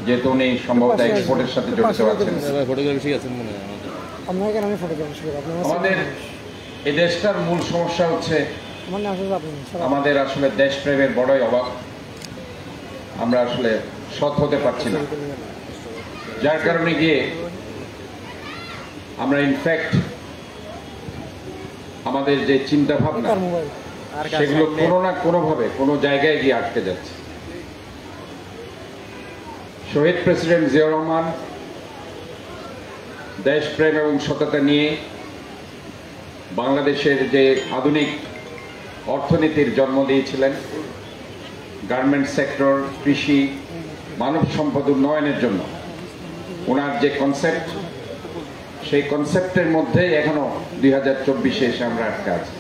যেহেতু উনি সম্ভবত এক্সপোর্টের সাথে জড়িত আছেন। আমাদের এই দেশটার মূল সমস্যা হচ্ছে আমাদের আসলে দেশপ্রেমের বড়ই অভাব। আমরা আসলে সৎ হতে পারছি না, যার কারণে গিয়ে আমরা ইনফ্যাক্ট আমাদের যে চিন্তা ভাবনা সেগুলো কোনো না কোনোভাবে কোনো জায়গায় গিয়ে আটকে যাচ্ছে। শহীদ প্রেসিডেন্ট জিয়াউর রহমান দেশপ্রেম এবং সততা নিয়ে বাংলাদেশের যে আধুনিক অর্থনীতির জন্ম দিয়েছিলেন, গার্মেন্ট সেক্টর, কৃষি, মানব সম্পদ উন্নয়নের জন্য ওনার যে কনসেপ্ট, সেই কনসেপ্টের মধ্যে এখনো 2024-এ এসে আমরা আটকে আছি।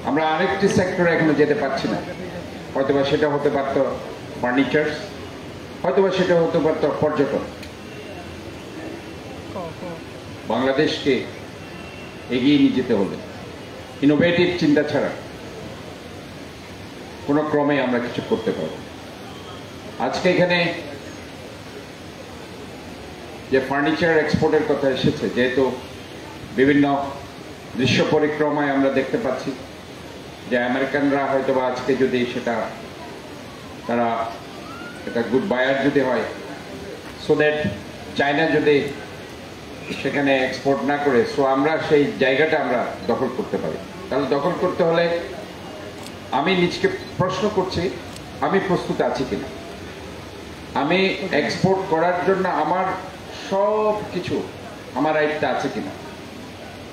আমরা আরেকটি সেক্টরে এখনো যেতে পারছি না। হয়তোবা সেটা হতে পারত ফার্নিচার্স, হয়তোবা সেটা হতে পারত পর্যটন। বাংলাদেশকে এগিয়ে নিয়ে যেতে হলে ইনোভেটিভ চিন্তা ছাড়া কোনো ক্রমে আমরা কিছু করতে পারব। আজকে এখানে যে ফার্নিচার এক্সপোর্টের কথা এসেছে, যেহেতু বিভিন্ন দৃশ্য পরিক্রমায় আমরা দেখতে পাচ্ছি যে আমেরিকানরা হয়তোবা আজকে যদি তারা এটা গুড বায়ার যদি হয়, সো দ্যাট চায়না যদি সেখানে এক্সপোর্ট না করে, সো আমরা সেই জায়গাটা আমরা দখল করতে পারি। তাহলে দখল করতে হলে আমি নিজকে প্রশ্ন করছি, আমি প্রস্তুত আছি কিনা, আমি এক্সপোর্ট করার জন্য আমার সব কিছু আমার রাইটটা আছে কিনা।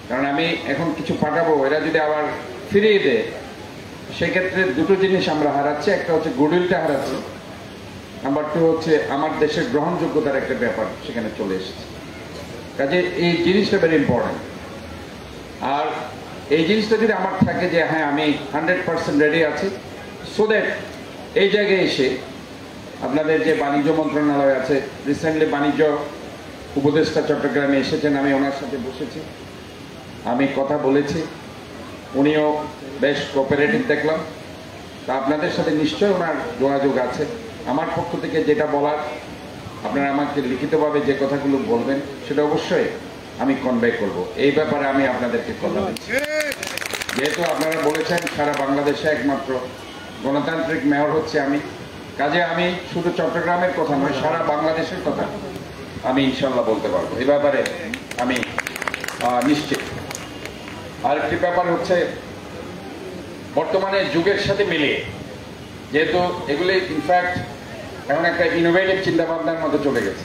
কারণ আমি এখন কিছু পাঠাবো, এরা যদি আবার ফিরিয়ে দেয়, সেক্ষেত্রে দুটো জিনিস আমরা হারাচ্ছি। একটা হচ্ছে গুডউইলটা হারাচ্ছি, নাম্বার 2 হচ্ছে আমার দেশের গ্রহণযোগ্যতার একটা ব্যাপার সেখানে চলে এসেছে। কাজে এই জিনিসটা ভেরি ইম্পর্টেন্ট। আর এই জিনিসটা যদি আমার থাকে যে হ্যাঁ আমি 100% রেডি আছি, সো দ্যাট এই জায়গায় এসে আপনাদের যে বাণিজ্য মন্ত্রণালয় আছে, রিসেন্টলি বাণিজ্য উপদেষ্টা চট্টগ্রামে এসেছেন, আমি ওনার সাথে বসেছি, আমি কথা বলেছি, উনিও বেশ কোঅপারেটিভ দেখলাম। তা আপনাদের সাথে নিশ্চয়ই ওনার যোগাযোগ আছে। আমার পক্ষ থেকে যেটা বলার, আপনারা আমাকে লিখিতভাবে যে কথাগুলো বলবেন সেটা অবশ্যই আমি কনভে করব। এই ব্যাপারে আমি আপনাদেরকে কথা দিচ্ছি। যেহেতু আপনারা বলেছেন সারা বাংলাদেশে একমাত্র গণতান্ত্রিক মেয়র হচ্ছে আমি, কাজে আমি শুধু চট্টগ্রামের কথা নয়, সারা বাংলাদেশের কথা আমি ইনশাল্লাহ বলতে পারবো। এই ব্যাপারে আমি নিশ্চিত। আরেকটি ব্যাপার হচ্ছে, বর্তমানে যুগের সাথে মিলিয়ে যেহেতু এগুলি ইনফ্যাক্ট এখন একটা ইনোভেটিভ চিন্তাভাবনার মধ্যে চলে গেছে।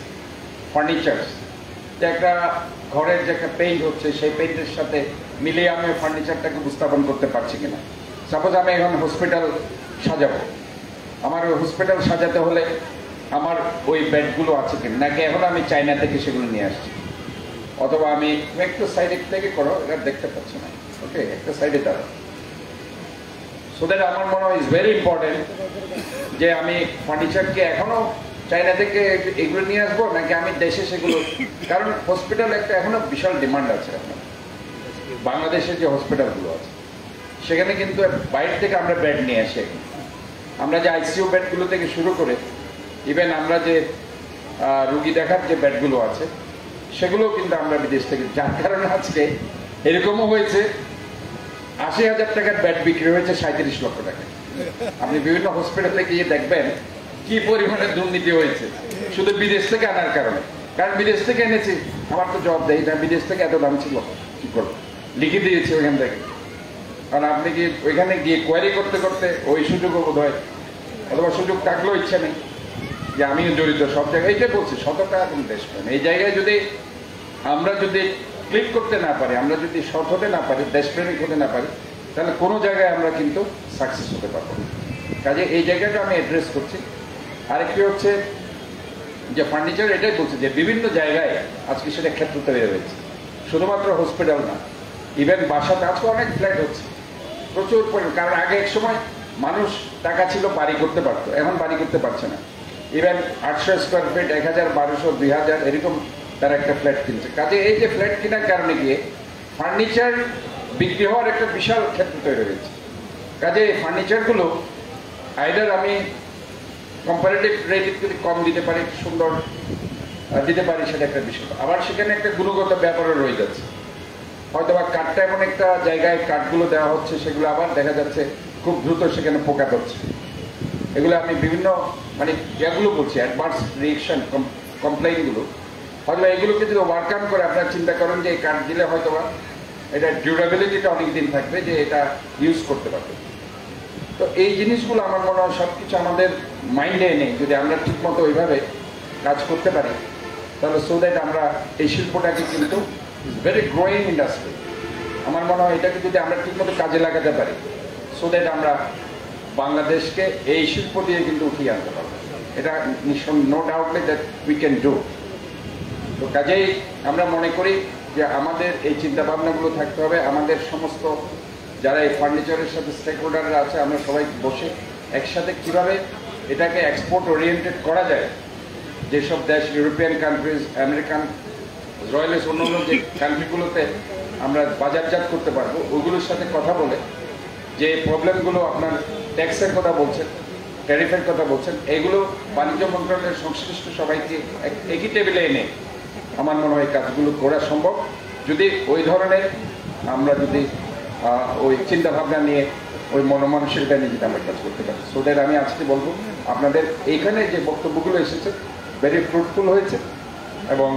ফার্নিচার্স যে একটা ঘরের যে একটা পেইন্ট হচ্ছে, সেই পেইন্টের সাথে মিলিয়ে আমি ফার্নিচারটাকে উপস্থাপন করতে পারছি কিনা। সাপোজ আমি এখন হসপিটাল সাজাবো, আমার ওই হসপিটাল সাজাতে হলে আমার ওই বেডগুলো আছে কিনা, নাকি এখন আমি চায়না থেকে সেগুলো নিয়ে আসছি, অথবা আমি একটু সাইডে থেকে করো, এটা দেখতে পাচ্ছি না, ওকে একটা সাইডে দাঁড়াও। সো দ্যাট আমার মনে হয় ইজ ভেরি ইম্পর্টেন্ট যে আমি ফার্নিচারকে এখনো চায়না থেকে এগুলো নিয়ে আসবো, নাকি আমি দেশে সেগুলো, কারণ হসপিটাল একটা এখনো বিশাল ডিমান্ড আছে। আপনার বাংলাদেশের যে হসপিটালগুলো আছে সেখানে কিন্তু বাইরে থেকে আমরা বেড নিয়ে আসি। আমরা যে আইসিইউ বেডগুলো থেকে শুরু করে ইভেন আমরা যে রুগী দেখার যে বেডগুলো আছে সেগুলো কিন্তু আমরা বিদেশ থেকে, যার কারণে আজকে এরকমও হয়েছে ৮০,০০০ টাকার বেড বিক্রি হয়েছে ৩৭ লক্ষ টাকা। আপনি বিভিন্ন হসপিটালে গিয়ে দেখবেন কি পরিমাণে দুর্নীতি হয়েছে শুধু বিদেশ থেকে আনার কারণে। কারণ বিদেশ থেকে এনেছি, আমার তো জব দেয় না, বিদেশ থেকে এত দাম ছিল, কি করবো, লিখে দিয়েছি ওইখান থেকে। কারণ আপনি কি ওইখানে গিয়ে কোয়ারি করতে করতে ওই সুযোগও বোধ হয়, অথবা সুযোগ থাকলেও ইচ্ছা নেই যে আমিও জড়িত সব জায়গায়। এইটাই বলছি, সততা এবং দেশপ্রেম। এই জায়গায় যদি আমরা ক্লিক করতে না পারি, আমরা যদি সৎ হতে না পারি, দেশপ্রেমিক হতে না পারি, তাহলে কোনো জায়গায় আমরা কিন্তু সাকসেস হতে পারবো। কাজে এই জায়গাটা আমি অ্যাড্রেস করছি। আরেকটি হচ্ছে যে ফার্নিচার, এটাই বলছি যে বিভিন্ন জায়গায় আজকে সেটা ক্ষেত্র তৈরি হয়েছে, শুধুমাত্র হসপিটাল না, ইভেন বাসাতে আজকে অনেক ফ্ল্যাট হচ্ছে প্রচুর পরিমাণ। কারণ আগে এক সময় মানুষ টাকা ছিল বাড়ি করতে পারতো, এখন বাড়ি করতে পারছে না। ইভেন ৮০০ স্কোয়ার ফিট, ১,০০০, ১২০০, ২,০০০ এরকম তারা একটা ফ্ল্যাট কিনছে। কাজে এই যে ফ্ল্যাট কেনার কারণে গিয়ে ফার্নিচার বিক্রি হওয়ার একটা বিশাল ক্ষেত্র তৈরি হয়েছে। কাজে এই ফার্নিচারগুলো আইদার আমি কম্পারেটিভ রেট যদি কম দিতে পারি, সুন্দর দিতে পারি, সেটা একটা বিষয়। আবার সেখানে একটা গুণগত ব্যাপারও রয়ে যাচ্ছে। হয়তো বা কাঠটা এমন একটা জায়গায় কাঠগুলো দেওয়া হচ্ছে, সেগুলো আবার দেখা যাচ্ছে খুব দ্রুত সেখানে পোকা ধরছে। এগুলো আমি বিভিন্ন যেগুলো বলছি অ্যাডভান্স রিয়েকশন কমপ্লেইনগুলো, হয়তো এগুলোকে যদি ওভারকাম করে আপনারা চিন্তা করেন যে এই কাঠ দিলে হয়তো বা এটা ডিউরেবিলিটিটা অনেক দিন থাকবে, যে এটা ইউজ করতে পারবে। তো এই জিনিসগুলো আমার মনে হয় সব কিছু আমাদের মাইন্ডে এনে যদি আমরা ঠিকমতো ওইভাবে কাজ করতে পারি, তাহলে সো দ্যাট আমরা এই শিল্পটাকে কিন্তু ভেরি গ্রোয়িং ইন্ডাস্ট্রি, আমার মনে হয় এটাকে যদি আমরা ঠিকমতো কাজে লাগাতে পারি, সো দ্যাট আমরা বাংলাদেশকে এই শিল্প দিয়ে কিন্তু উঠিয়ে আনতে পারবো। এটা no doubtly that we can do. তো কাজেই আমরা মনে করি যে আমাদের এই চিন্তাভাবনাগুলো থাকতে হবে। আমাদের সমস্ত যারা এই ফার্নিচারের সাথে স্টেক হোল্ডাররা আছে, আমরা সবাই বসে একসাথে কিভাবে এটাকে এক্সপোর্ট ওরিয়েন্টেড করা যায়, যেসব দেশ ইউরোপিয়ান কান্ট্রিজ, আমেরিকান, রয়্যালিস্ট, অন্যান্য যে কান্ট্রিগুলোতে আমরা বাজারজাত করতে পারবো, ওগুলোর সাথে কথা বলে যে প্রবলেমগুলো আপনার ট্যাক্সের কথা বলছেন, ট্যারিফের কথা বলছেন, এগুলো বাণিজ্য মন্ত্রণালয়ের সংশ্লিষ্ট সবাইকে একই টেবিলে এনে আমার মনে হয় কাজগুলো করা সম্ভব, যদি ওই ধরনের আমরা যদি ওই চিন্তাভাবনা নিয়ে ওই মনোমানসিকতা নিয়ে যদি আমরা কাজ করতে পারি। সো দ্যাট আমি আজকে বলবো আপনাদের এইখানে যে বক্তব্যগুলো এসেছে ভেরি ফ্রুটফুল হয়েছে, এবং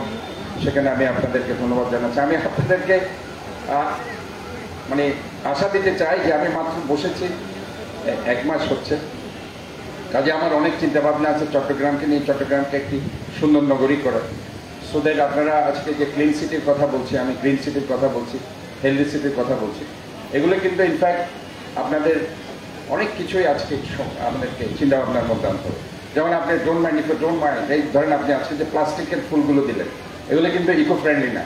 সেখানে আমি আপনাদেরকে ধন্যবাদ জানাচ্ছি। আমি আপনাদেরকে আশা দিতে চাই যে আমি মাত্র বসেছি 1 মাস হচ্ছে, কাজে আমার অনেক চিন্তাভাবনা আছে চট্টগ্রামকে নিয়ে, চট্টগ্রামকে একটি সুন্দর নগরী করা। সো দ্যাট আপনারা আজকে যে ক্লিন সিটির কথা বলছি, আমি গ্রিন সিটির কথা বলছি, হেলদি সিটির কথা বলছি, এগুলো কিন্তু ইনফ্যাক্ট আপনাদের অনেক কিছুই আজকে আমাদেরকে চিন্তাভাবনার মধ্যে আনতে হবে। যেমন আপনি don't mind, if you don't mind, এই ধরেন আপনি আজকে যে প্লাস্টিকের ফুলগুলো দিলেন, এগুলো কিন্তু ইকো ফ্রেন্ডলি না।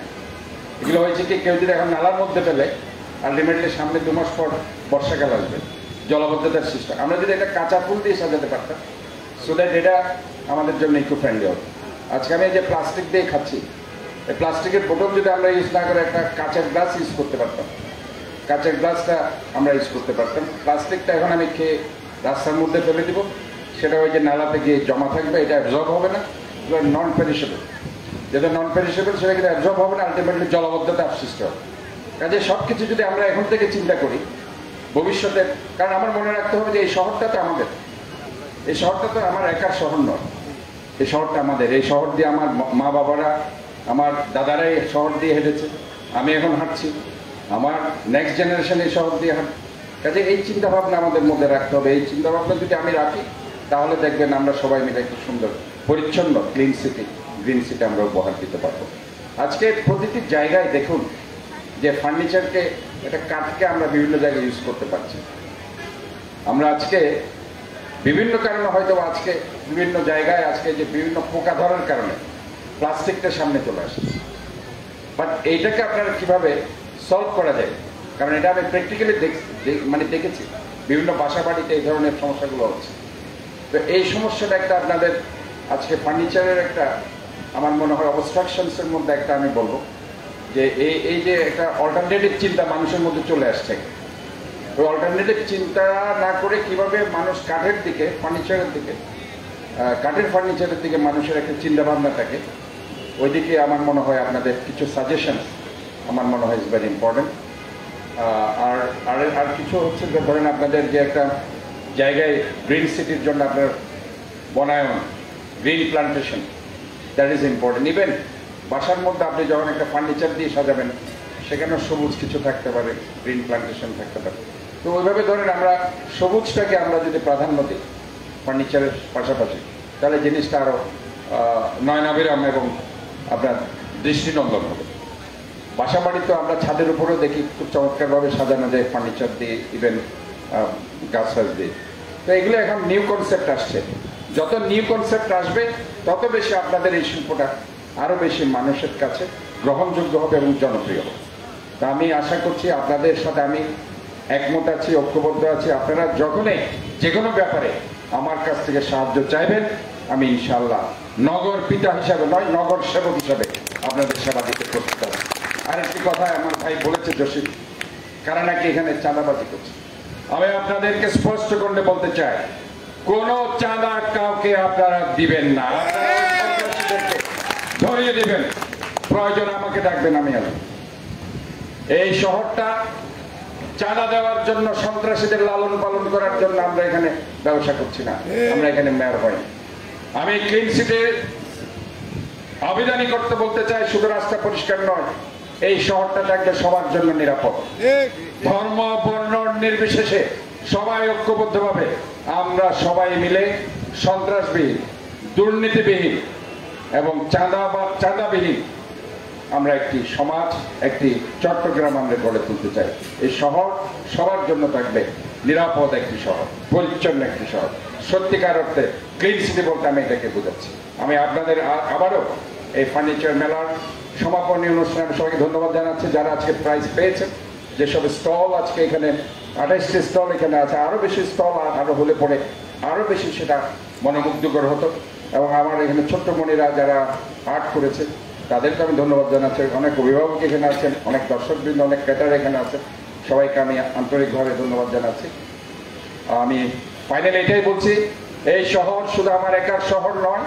এগুলো হয়েছে কি, কেউ যদি এখন নালার মধ্যে ফেলে, আলটিমেটলি সামনে 2 মাস পর বর্ষাকাল আসবে, জলাবদ্ধতার সৃষ্টি। আমরা যদি একটা কাঁচা ফুল দিয়ে সাজাতে পারতাম, সো দ্যাট এটা আমাদের জন্য ইকো ফ্রেন্ডলি হবে। আজকে আমি এই যে প্লাস্টিক দিয়ে খাচ্ছি, এই প্লাস্টিকের বোতল যদি আমরা ইউজ না করে একটা কাঁচের গ্লাস ইউজ করতে পারতাম, কাঁচের গ্লাসটা আমরা ইউজ করতে পারতাম। প্লাস্টিকটা এখন আমি খেয়ে রাস্তার মধ্যে ফেলে দিব, সেটা ওই যে নালাতে গিয়ে জমা থাকবে, এটা অ্যাবজর্ব হবে না, এগুলো নন পেরিশেবল। যেটা নন পেরিশেবল সেটা কিন্তু অ্যাবজর্ব হবে না, আলটিমেটলি জলবদ্ধতা সৃষ্টি হবে। কাজে সব কিছু যদি আমরা এখন থেকে চিন্তা করি ভবিষ্যতে, কারণ আমার মনে রাখতে হবে যে এই শহরটা তো আমাদের, এই শহরটা তো আমার একার শহর নয়, এই শহরটা আমাদের। এই শহর দিয়ে আমার মা বাবারা, আমার দাদারা এই শহর দিয়ে হেঁটেছে, আমি এখন হাঁটছি, আমার নেক্সট জেনারেশন এই শহর দিয়ে হাঁট। কাজে এই চিন্তাভাবনা আমাদের মধ্যে রাখতে হবে। এই চিন্তাভাবনা যদি আমি রাখি তাহলে দেখবেন আমরা সবাই মিলে একটু সুন্দর পরিচ্ছন্ন ক্লিন সিটি, গ্রিন সিটি আমরা উপহার দিতে পারবো। আজকে প্রতিটি জায়গায় দেখুন যে ফার্নিচারকে, এটা কাঠকে আমরা বিভিন্ন জায়গায় ইউজ করতে পারছি। আমরা আজকে বিভিন্ন কারণে হয়তো আজকে বিভিন্ন জায়গায় আজকে যে বিভিন্ন পোকা ধরার কারণে প্লাস্টিকটা সামনে চলে আসে, বাট এইটাকে আপনারা কিভাবে সলভ করা যায়, কারণ এটা আমি প্র্যাকটিক্যালি দেখেছি বিভিন্ন বাসা বাড়িতে এই ধরনের সমস্যাগুলো হচ্ছে। তো এই সমস্যাটা একটা আপনাদের আজকে ফার্নিচারের একটা আমার মনে হয় অবস্ট্রাকশনসের মধ্যে একটা আমি বলবো যে এই যে একটা অল্টারনেটিভ চিন্তা মানুষের মধ্যে চলে আসছে, ওই অল্টারনেটিভ চিন্তা না করে কিভাবে মানুষ কাঠের দিকে, ফার্নিচারের দিকে, কাঠের ফার্নিচারের দিকে মানুষের একটা চিন্তা ভাবনা থাকে, ওইদিকে আমার মনে হয় আপনাদের কিছু সাজেশন আমার মনে হয় ইজ ভেরি ইম্পর্টেন্ট। আর আর কিছু হচ্ছে যে ধরেন আপনাদের যে একটা জায়গায় গ্রিন সিটির জন্য আপনার বনায়ন, green plantation, that is important. Even বাসার মধ্যে আপনি যখন একটা ফার্নিচার দিয়ে সাজাবেন সেখানেও সবুজ কিছু থাকতে পারে, গ্রিন প্লান্টেশন থাকতে পারে। তো ওইভাবে ধরেন আমরা সবুজটাকে আমরা যদি প্রাধান্য দিই ফার্নিচারের পাশাপাশি, তাহলে জিনিসটা আরও নয়নাভিরাম এবং আপনার দৃষ্টিনন্দন হবে। বাসা বাড়ি তো আমরা ছাদের উপরেও দেখি খুব চমৎকারভাবে সাজানো যায় ফার্নিচার দিয়ে, ইভেন গাছ ফাছ দিয়ে। তো এগুলো এখন নিউ কনসেপ্ট আসছে, যত নিউ কনসেপ্ট আসবে তত বেশি আপনাদের এই শিল্পটা আরও বেশি মানুষের কাছে গ্রহণযোগ্য হবে এবং জনপ্রিয় হবে। তা আমি আশা করছি আপনাদের সাথে আমি একমত আছি, ঐক্যবদ্ধ আছি। আপনারা যখনই যে কোনো ব্যাপারে আমার কাছ থেকে সাহায্য চাইবেন, আমি ইনশাআল্লাহ নগর পিতা হিসাবে নয়, নগর সেবক হিসাবে আপনাদের সেবা দিতে প্রস্তুত আছি। আরেকটি কথা আমার ভাই বলেছে জসিম, কারা নাকি এখানে চাঁদাবাজি করছে। আমি আপনাদেরকে স্পষ্ট করে বলতে চাই, কোন চাঁদা কাউকে আপনারা দিবেন না, ধরিয়ে দিবেন, প্রয়োজন আমাকে ডাকবেন, আমি আসবো। এই শহরটা চাঁদা দেওয়ার জন্য, সন্ত্রাসীদের লালন পালন করার জন্য আমরা এখানে ব্যবসা করছি না, আমরা এখানে মেয়র হই। আমি ক্লিন সিটির আবেদনই করতে বলতে চাই, শুধু রাস্তা পরিষ্কার নয়, এই শহরটা থাকবে সবার জন্য নিরাপদ, ধর্ম বর্ণ নির্বিশেষে সবাই ঐক্যবদ্ধভাবে আমরা সবাই মিলে সন্ত্রাসবিহীন, দুর্নীতিবিহীন এবং চাঁদাবিহীন আমরা একটি সমাজ, একটি চট্টগ্রাম আমরা গড়ে তুলতে চাই। এই শহর সবার জন্য থাকবে নিরাপদ একটি শহর, পরিচ্ছন্ন একটি শহর। সত্যিকার অর্থে ক্লিন সিটি বলতে আমি এটাকে বোঝাচ্ছি। আমি আপনাদের আবারও এই ফার্নিচার মেলার সমাপনী অনুষ্ঠানে সবাইকে ধন্যবাদ জানাচ্ছি, যারা আজকে প্রাইজ পেয়েছেন। যেসব স্টল আজকে এখানে 28টি স্টল এখানে আছে, আরও বেশি স্টল আরও হলে পরে আরও বেশি সেটা মনোমুগ্ধকর হতো। এবং আমার এখানে ছোট্ট মণিরা যারা আর্ট করেছে তাদেরকে আমি ধন্যবাদ জানাচ্ছি। অনেক অভিভাবক এখানে আছেন, অনেক দর্শকবৃন্দ, অনেক ক্রেতারা এখানে আছেন, সবাইকে আমি আন্তরিকভাবে ধন্যবাদ জানাচ্ছি। আমি ফাইনালি এটাই বলছি, এই শহর শুধু আমার একার শহর নয়,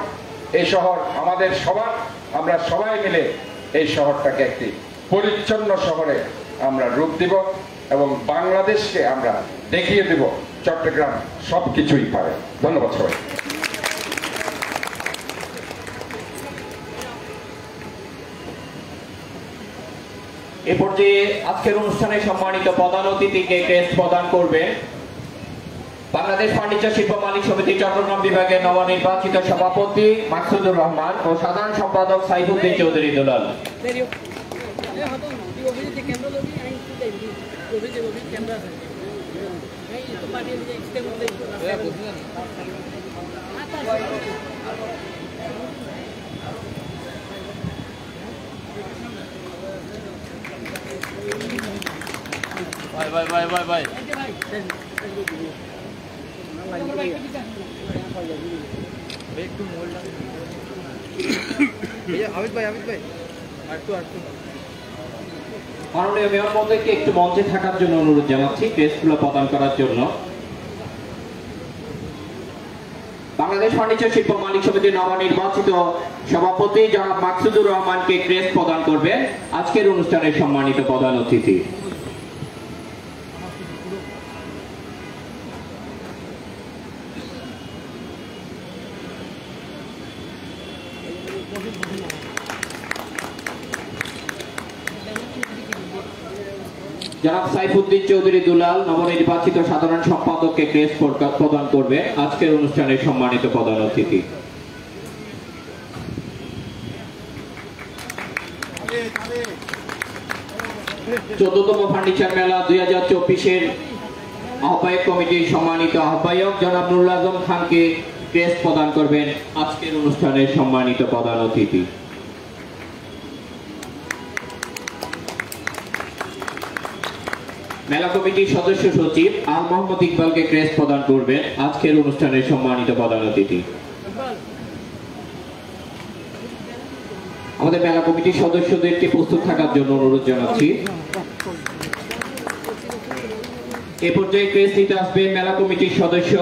এই শহর আমাদের সবার। আমরা সবাই মিলে এই শহরটাকে একটি পরিচ্ছন্ন শহরে আমরা রূপ দিব এবং বাংলাদেশকে আমরা দেখিয়ে দেব চট্টগ্রাম সবকিছুই পারে। ধন্যবাদ সবাই। এ পর্যায়ে আজকের অনুষ্ঠানে সম্মানিত প্রধান অতিথিকে ক্রেস্ট প্রদান করবেন বাংলাদেশ ফার্নিচার শিল্প মালিক সমিতি চট্টগ্রাম বিভাগের নবনির্বাচিত সভাপতি মাকসুদুর রহমান ও সাধারণ সম্পাদক সাইফুদ্দিন চৌধুরী দুলাল। Bye. মাননীয় মেয়র মহোদয়কে একটু মঞ্চে থাকার জন্য অনুরোধ জানাচ্ছি ক্রেস্টগুলো প্রদান করার জন্য। বাংলাদেশ ফার্নিচার শিল্প মালিক সমিতির নবনির্বাচিত সভাপতি জনাব মাকসুদুর রহমানকে ক্রেস্ট প্রদান করবেন আজকের অনুষ্ঠানের সম্মানিত প্রধান অতিথি। জনাব সাইফুদ্দিন চৌধুরী দুলাল নবনির্বাচিত সাধারণ সম্পাদককে ক্রেস্ট প্রদান করবে আজকের অনুষ্ঠানের সম্মানিত প্রধান অতিথি। চোদ্দতম ফার্নিচার মেলা 2024-এর আহ্বায়ক কমিটির সম্মানিত আহ্বায়ক জনাব নুরুল আজম খানকে ক্রেস্ট প্রদান করবেন আজকের অনুষ্ঠানের সম্মানিত প্রধান অতিথি। মেলা কমিটির সদস্য সচিব আল মোহাম্মদ ইকবালকে ক্রেস্ট প্রদান করবেন আজকের অনুষ্ঠানের সম্মানিত প্রধান অতিথি। আমাদের মেলা কমিটির সদস্যদেরকে প্রস্তুত থাকার জন্য অনুরোধ জানাচ্ছি। এ পর্যায়ে ক্রেস্ট নিতে আসবেন মেলা কমিটির সদস্য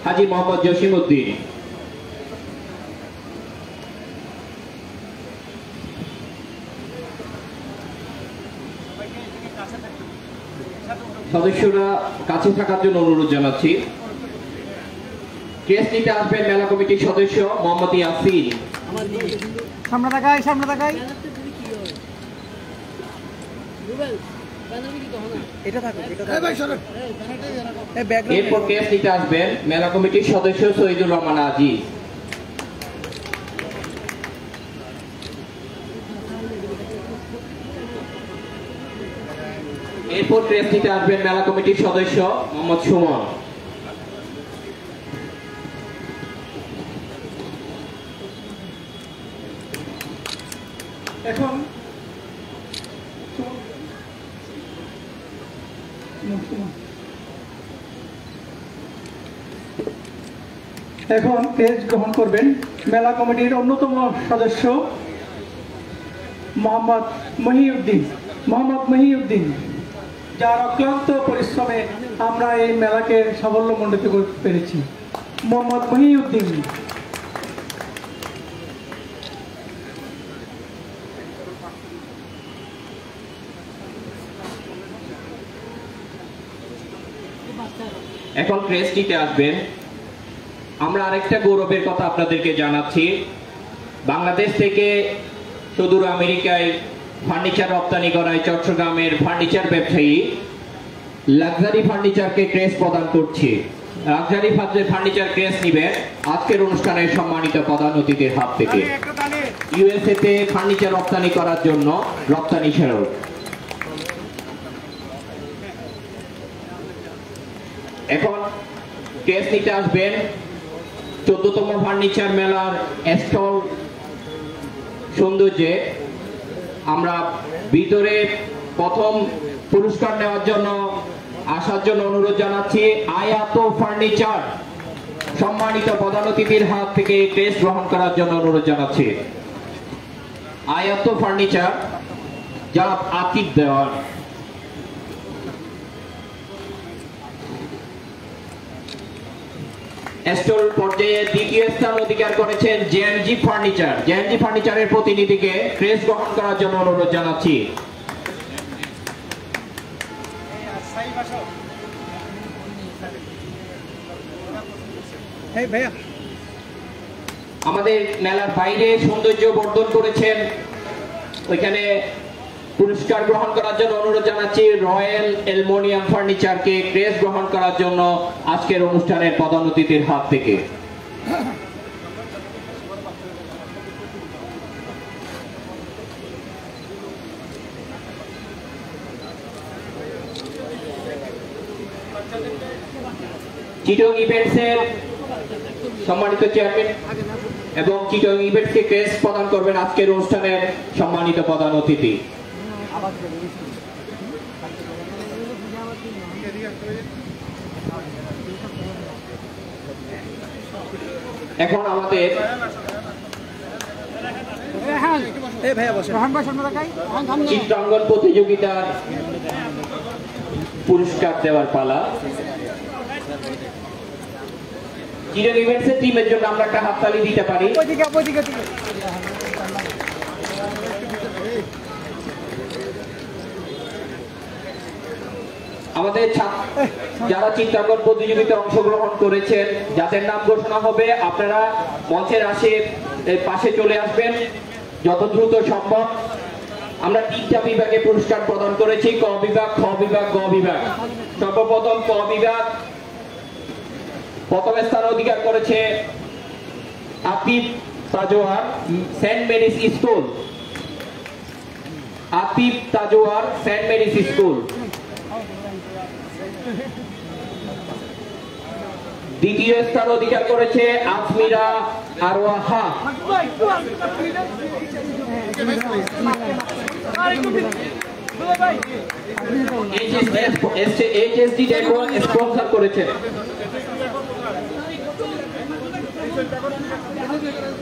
হাজী মোহাম্মদ জসিম উদ্দিন। সদস্যরা কাছে থাকার জন্য অনুরোধ জানাচ্ছি। ক্রেস্ট নিতে আসবেন মেলা কমিটির সদস্য মোহাম্মদ ইয়াসিন। এরপর ক্রেস্ট নিতে আসবেন মেলা কমিটির সদস্য শহীদুর রহমান আজিজ। এরপর ক্রেস্ট নিতে আসবেন মেলা কমিটির সদস্য মোহাম্মদ সুমন। এখন ক্রেস্ট গ্রহণ করবেন মেলা কমিটির অন্যতম সদস্য মোহাম্মদ মহিউদ্দিন, যার অক্লান্ত পরিশ্রমে আমরা এই মেলাকে সাফল্যমণ্ডিত করতে পেরেছি। মোহাম্মদ মহিউদ্দিন। এখন ক্রেস্ট নিতে আসবেন। আমরা আরেকটা গৌরবের কথা আপনাদেরকে জানাচ্ছি। বাংলাদেশ থেকে সুদূর আমেরিকায় ফার্নিচার রপ্তানি করায় চট্টগ্রামের ফার্নিচার ব্যবসায়ী লাক্সারি ফার্নিচারকে ক্রেস্ট প্রদান করছে। লাক্সারি ফার্নিচার ক্রেস্ট নিবেন আজকের অনুষ্ঠানের সম্মানিত প্রধান অতিথির হাত থেকে। ইউএসএ তে ফার্নিচার রপ্তানি করার জন্য রপ্তানি স্মারক। এখন ক্রেস্ট নিতে আসবেন 14তম ফার্নিচার মেলার স্টল সৌন্দর্যে। আমরা ভিতরে প্রথম পুরস্কার নেওয়ার জন্য আসার জন্য অনুরোধ জানাচ্ছি। আয়াত ফার্নিচার সম্মানিত প্রধান অতিথির হাত থেকে ক্রেস্ট গ্রহণ করার জন্য অনুরোধ জানাচ্ছি। আয়াত ফার্নিচার জনাব আতিক দেওয়ান। স্টল পর্যায়ে দ্বিতীয় স্থান অধিকার করেছেন জেএনজি ফার্নিচার। জেএনজি ফার্নিচারের প্রতিনিধিকে ক্রেস্ট গ্রহণ করার জন্য অনুরোধ জানাচ্ছি। আমাদের মেলার বাইরে সৌন্দর্য বর্ধন করেছেন, ওইখানে পুরস্কার গ্রহণ করার জন্য অনুরোধ জানাচ্ছি রয়্যাল অ্যালুমিনিয়াম ফার্নিচারকে ক্রেস্ট গ্রহণ করার জন্য আজকের অনুষ্ঠানের প্রধান অতিথির হাত থেকে। চিটং ইভেন্টসের সম্মানিত চেয়ারম্যান এবং চিটং ইভেন্টসকে ক্রেস্ট প্রদান করবেন আজকের অনুষ্ঠানের সম্মানিত প্রধান অতিথি। এখন আমাদের চিত্রাঙ্গন প্রতিযোগিতার পুরস্কার দেওয়ার পালা। চিরাং ইভেন্টসের টিমের জন্য আমরা একটা হাততালি দিতে পারি। আমাদের যারা চিত্রাঙ্কন প্রতিযোগিতায় অংশগ্রহণ করেছেন, যাদের নাম ঘোষণা হবে, আপনারা মঞ্চের পাশে চলে আসবেন যত দ্রুত সম্ভব। আমরা 3টা বিভাগে পুরস্কার প্রদান করেছি, ক বিভাগ, খ বিভাগ, গ বিভাগ। সর্বপ্রথম ক বিভাগ, প্রথম স্থান অধিকার করেছে Atif Tajwar, saint Mary's school. Atif Tajwar, saint Mary's school. দ্বিতীয় স্থান অধিকার করেছে Azmira Arwaha. HSD deco sponsor করেছে।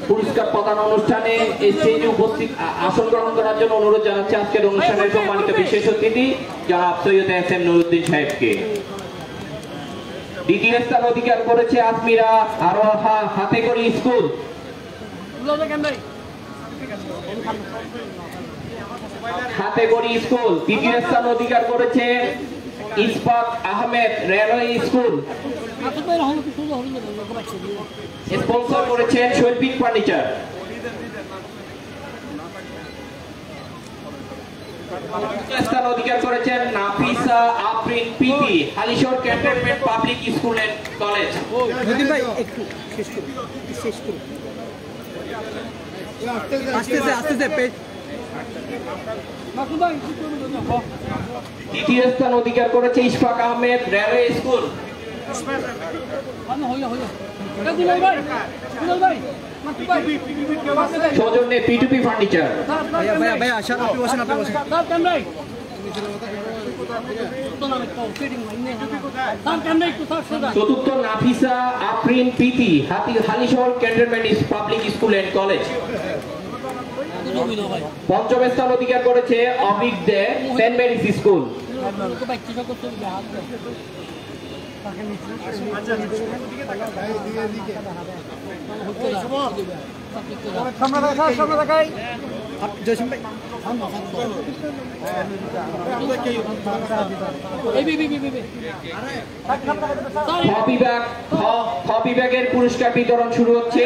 পুরস্কার প্রদান অনুষ্ঠানে স্টেজে উপস্থিত আসন গ্রহণ করার জন্য অনুরোধ জানাচ্ছি আজকের অনুষ্ঠানের সম্মানিত বিশেষ অতিথি জনাব সৈয়দ এস এম নুরুদ্দিন সাহেবকে। দ্বিতীয় স্থান অধিকার করেছে আজমিরা আরওয়াহা হাতেখড়ি স্কুল। হাতেখড়ি স্কুল। তৃতীয় স্থান অধিকার করেছে Isfak Ahmed railway school. Sponsor করেছেন শৈল্পিক ফার্নিচার। স্থান অধিকার করেছেন Nafisa Afrin PP, Halishahar cantonment public school and college. দ্বিতীয় স্থান অধিকার করেছে ইশফাক আহমেদ রেলওয়ে স্কুল। সৌজন্যে পিটুপি ফার্নিচার। চতুর্থ Nafisa Afrin PP, Halishahar cantonment public school and college. পঞ্চম স্থান অধিকার করেছে Abik De, Saint Mary's school. বিভাগের পুরস্কার বিতরণ শুরু হচ্ছে।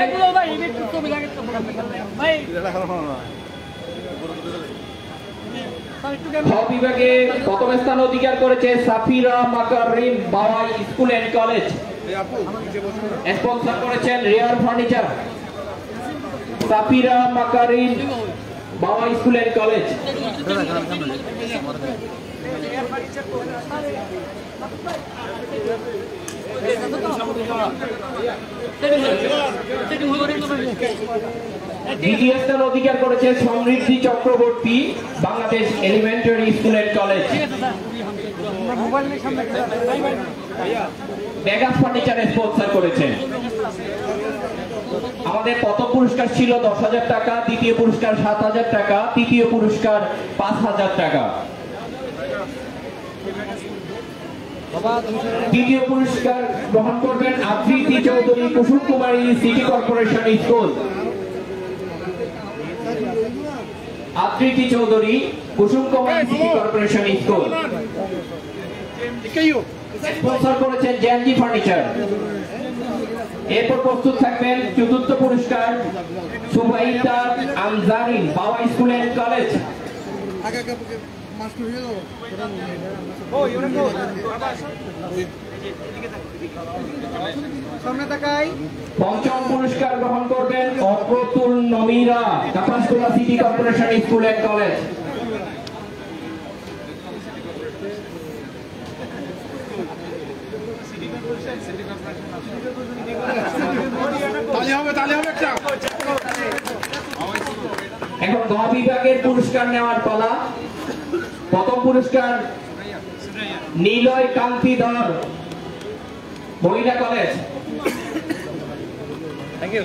বিভাগে প্রথম স্থান অধিকার করেছে Safira Makarim Bawai school and college. Sponsor করেছেন rare furniture. Safira Makarim Bawai school and college. দ্বিতীয় স্থান অধিকার করেছে Samriddhi Chakraborty, Bangladesh elementary school and college. Mega furniture sponsor করেছেন। আমাদের প্রথম পুরস্কার ছিল 10,000 টাকা, দ্বিতীয় পুরস্কার 7,000 টাকা, তৃতীয় পুরস্কার 5,000 টাকা। তৃতীয় পুরস্কার গ্রহণ করবেন Abritti Chowdhury Kusum Kumari city corporation school. Abritti Chowdhury Kusum Kumari city corporation school. Sponsor করেছেন জেএনজি ফার্নিচার। এরপর প্রস্তুত থাকবেন চতুর্থ পুরস্কার Subaida Amjarin Bawa school and college. পঞ্চম পুরস্কার গ্রহণ করবেন Aprotul Namira, Kapasatala city corporation school and college. এখন গ বিভাগের পুরস্কার নেওয়ার পালা। প্রথম পুরস্কার নিলয় কান্তি ধর মহিলা কলেজ। Thank you.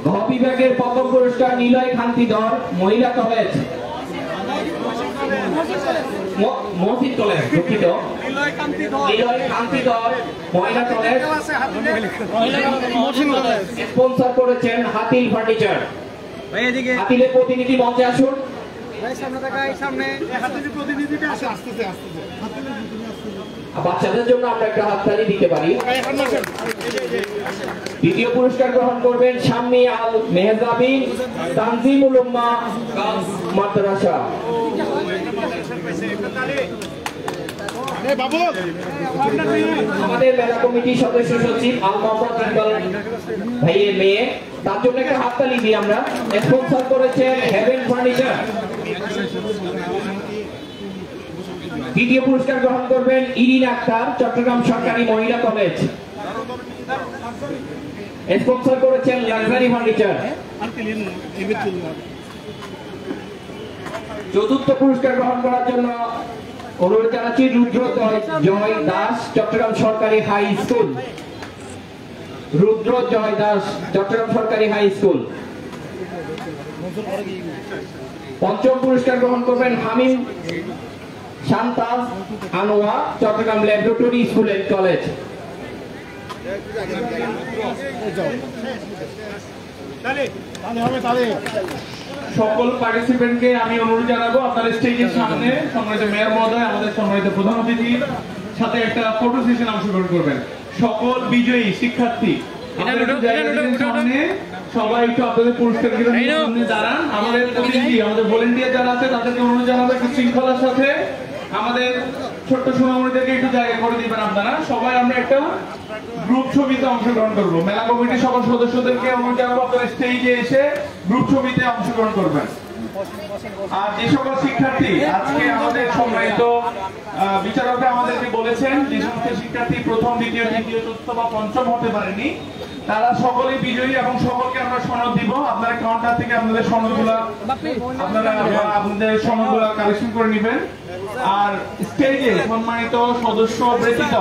ঘ বিভাগের প্রথম পুরস্কার নিলয় খান্তি ধর, মহিলা কলেজ। মসজিদ কলেজ, দুঃখিত। নিলয় খান্তি ধর, মহিলা কলেজ। স্পন্সর করেছেন হাতিল ফার্নিচার। হাতিলের প্রতিনিধি মঞ্চে আসুন। বাচ্চাদের জন্য আমরা একটা হাততালি দিতে পারি। দ্বিতীয় পুরস্কার গ্রহণ করবেন শাম্মী আল মেহজাবিন, তানজিমুল উম্মাহ মাদ্রাসা। আমাদের মেলা কমিটির সদস্য সচিব আল মোহাম্মদ ইকবাল ভাইয়ের মেয়ে, তার জন্য একটা হাততালি দিই আমরা। স্পন্সর করেছেন হেভেন ফার্নিচার। দ্বিতীয় পুরস্কার গ্রহণ করবেন ইরিন আক্তার, চট্টগ্রাম সরকারি মহিলা কলেজ। স্পন্সর করেছেন লাক্সারি ফার্নিচার। চতুর্থ পুরস্কার গ্রহণ করার জন্য অনুরোধ জানাচ্ছি রুদ্র জয় দাস, চট্টগ্রাম সরকারি হাই স্কুল। রুদ্র জয় দাস, চট্টগ্রাম সরকারি হাই স্কুল। পঞ্চম পুরস্কার গ্রহণ করবেন Hamim Shantaj Anowa, Chittagong laboratory school and college. সকল পার্টিসিপেন্টকে আমি অনুরোধ জানাবো আপনারা স্টেজের সামনে সম্মানিত মেয়র মহোদয়, আমাদের সম্মানিত প্রধান অতিথির সাথে একটা ফটো সেশন অংশগ্রহণ করবেন। সকল বিজয়ী শিক্ষার্থী সামনে সবাই একটু আপনাদের পুরস্কার সামনে দাঁড়ান। আমাদের প্রতিনিধি, আমাদের ভলেন্টিয়ার যারা আছে তাদেরকে অনুরোধ জানাবো একটু শৃঙ্খলার সাথে আমাদের ছোট্ট সোনামণিদেরকে একটু জায়গা করে দিবেন আপনারা। সবাই আমরা একটা গ্রুপ ছবিতে অংশগ্রহণ করবো। মেলা কমিটির সকল সদস্যদেরকে অনুরোধ জানাবো আপনারা স্টেজে এসে গ্রুপ ছবিতে অংশগ্রহণ করবেন। আর যে সকল শিক্ষার্থী আজকে আমাদের সম্মানিত বিচারকরা আমাদেরকে বলেছেন যে সমস্ত শিক্ষার্থী প্রথম, দ্বিতীয়, তৃতীয়, চতুর্থ বা পঞ্চম হতে পারেনি, তারা সকলেই বিজয়ী এবং সকলকে আমরা সনদ দিব। আপনারা কাউন্টার থেকে আপনাদের সনদগুলা কালেকশন করে নেবেন। আর স্টেজে সম্মানিত সদস্য ব্যতীত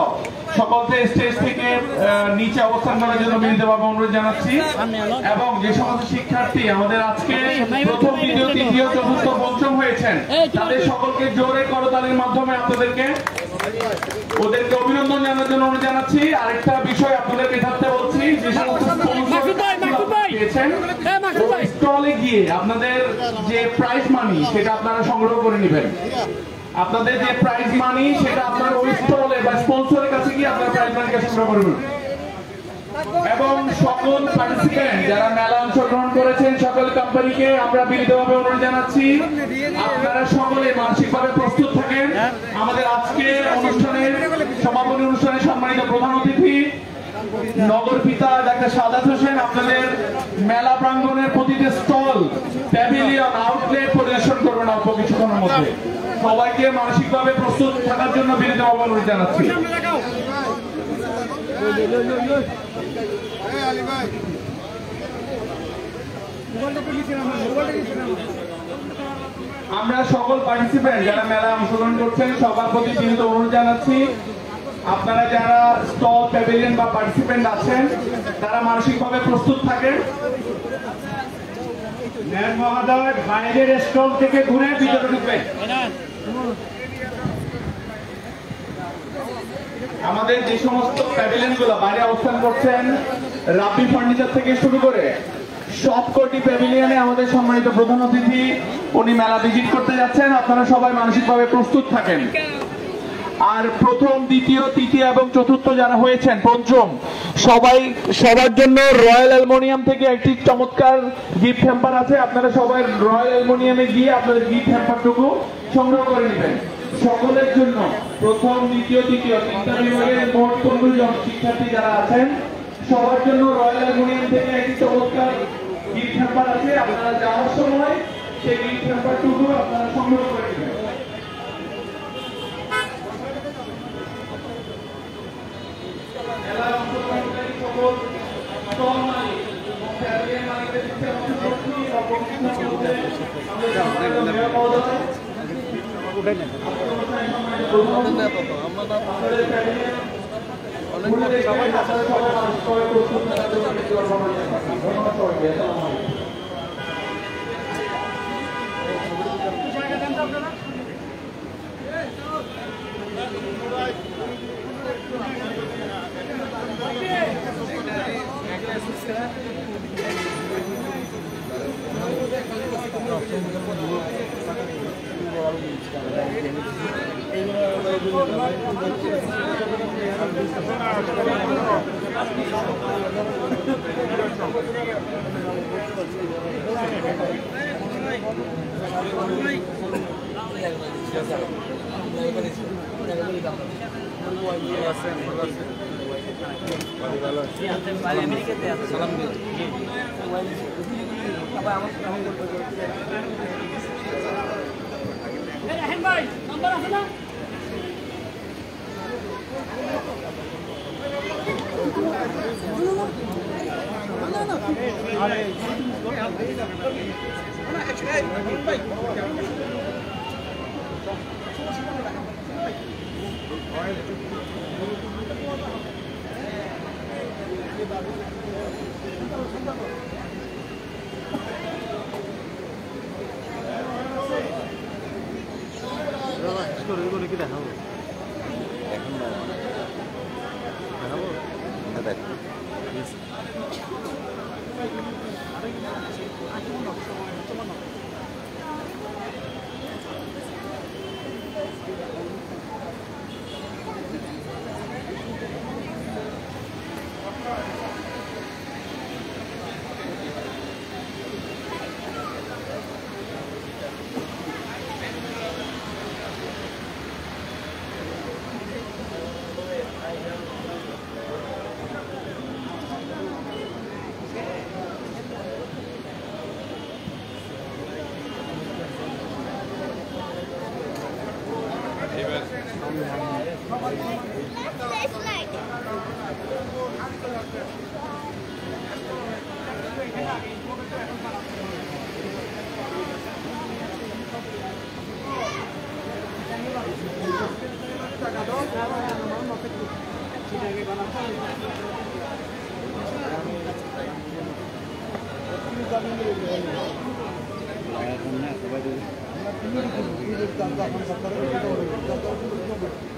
সকলকে স্টেজ থেকে নিচে অবস্থান করার জন্য বিনীতভাবে অনুরোধ জানাচ্ছি। এবং যে সমস্ত শিক্ষার্থী আমাদের আজকে প্রথম, দ্বিতীয়, তৃতীয়, চতুর্থ, পঞ্চম হয়েছেন তাদের সকলকে জোরে করতালির মাধ্যমে ওদেরকে অভিনন্দন জানানোর জন্য অনুরোধ জানাচ্ছি। আরেকটা বিষয় আপনাদেরকে থাকতে বলছি, যে সমস্ত স্টলে গিয়ে আপনাদের যে প্রাইজ মানি সেটা আপনারা সংগ্রহ করে নেবেন। আপনাদের যে প্রাইজ মানি সেটা আপনার ওই স্টলে বা স্পন্সরের কাছে গিয়ে আপনারা প্রাইজ মানিকে সংগ্রহ করবেন। এবং সকল পার্টিসিপেন্ট যারা মেলা অংশগ্রহণ করেছেন সকল কোম্পানিকে আমরা বিনীতভাবে অনুরোধ জানাচ্ছি আপনারা সকলে মানসিকভাবে প্রস্তুত থাকেন। আমাদের আজকে অনুষ্ঠানের সমাপনী অনুষ্ঠানে সম্মানিত প্রধান অতিথি নগর পিতা ডাক্তার সাদাত হোসেন আপনাদের মেলা প্রাঙ্গণের প্রতিটি স্টল, প্যাভিলিয়ন, আউটলেট পরিদর্শন করবেন অল্প কিছুক্ষণের মধ্যে। সবাইকে মানসিকভাবে প্রস্তুত থাকার জন্য বিনীতভাবে অনুরোধ জানাচ্ছি। আমরা সকল পার্টিসিপেন্ট যারা মেলায় অংশগ্রহণ করছেন সবার প্রতি বিনীত অনুরোধ জানাচ্ছি আপনারা যারা স্টল, প্যাভিলিয়ন বা পার্টিসিপেন্ট আছেন তারা মানসিকভাবে প্রস্তুত থাকেন। মেয়র মহোদয় বাইরের স্টল থেকে ঘুরে ভিতরে ঢুকবেন। আমাদের যে সমস্ত প্যাভিলিয়ন গুলো বাইরে অবস্থান করছেন, রাব্বি ফার্নিচার থেকে শুরু করে সবকটি প্যাভিলিয়নে আমাদের সম্মানিত প্রধান অতিথি উনি মেলা ভিজিট করতে যাচ্ছেন। আপনারা সবাই মানসিকভাবে প্রস্তুত থাকেন। আর প্রথম, দ্বিতীয়, তৃতীয় এবং চতুর্থ যারা হয়েছেন, পঞ্চম, সবার জন্য রয়্যাল অ্যালুমিনিয়াম থেকে একটি চমৎকার গিফট হ্যাম্পার আছে। আপনারা সবাই রয়্যাল অ্যালুমিনিয়ামে গিয়ে আপনাদের গিফট হ্যাম্পারটুকু সংগ্রহ করে নেবেন। সকলের জন্য প্রথম, দ্বিতীয়, তৃতীয় তিনটা বিভাগের মোট 15 জন শিক্ষার্থী যারা আছেন সবার জন্য রয়্যাল অ্যালুমিনিয়াম থেকে একটি চমৎকার গিফট হ্যাম্পার আছে। আপনারা যাওয়ার সময় সেই গিফট হ্যাম্পারটুকু আপনারা সংগ্রহ করে নেবেন।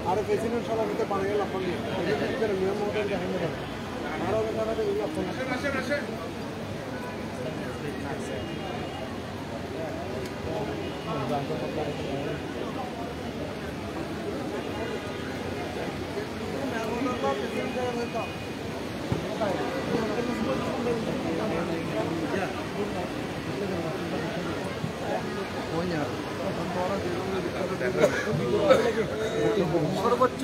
আর প্রেসিডেন্ট সভাপতি পানি গেল নিয়ম মতো আরো সর্বোচ্চ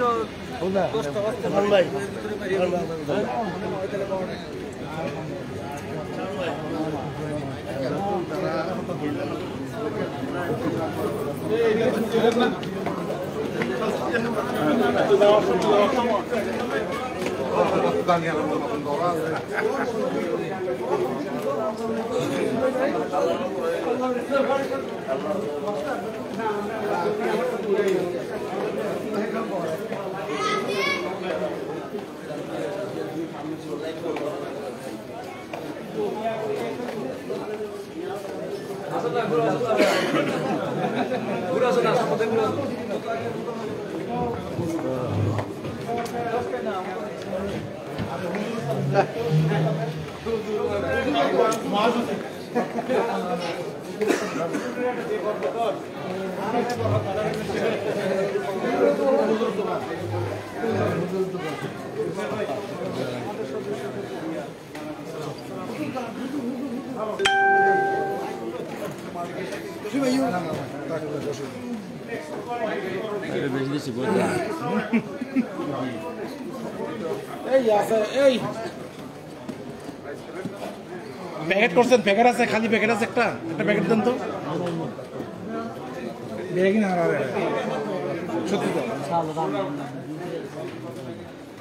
প্যাকেট করছেন, প্যাকেট আছে, খালি প্যাকেট আছে, একটা প্যাকেট দেন তো। সত্যি তো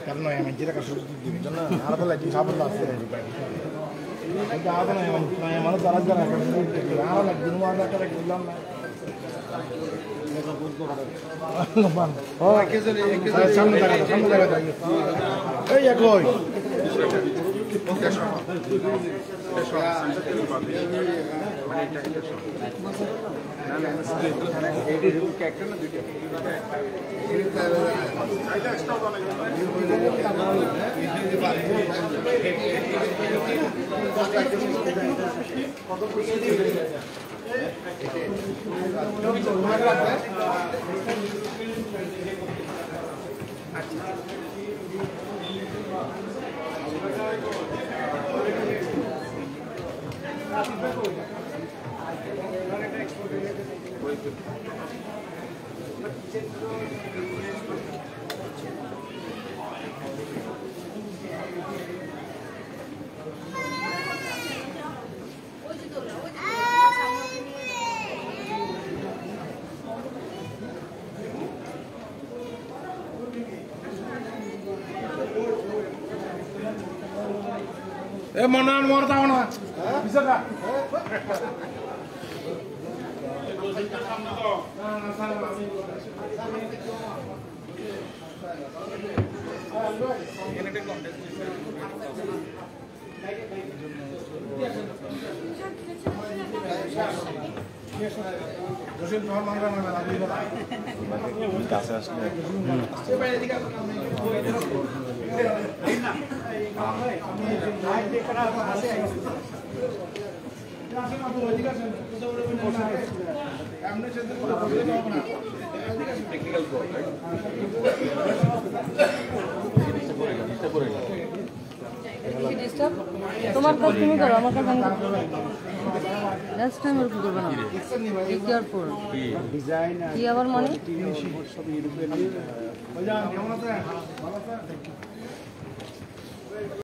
কারণ আমি যেটা সত্যি আরো লাগে সাবল আছে মনোনয়ন মরতাম না তোমার কাজ তুমি করো, আমার কাজ আমি নেক্সট টাইম ওরকম করবে না। Be careful. কি আবার মানে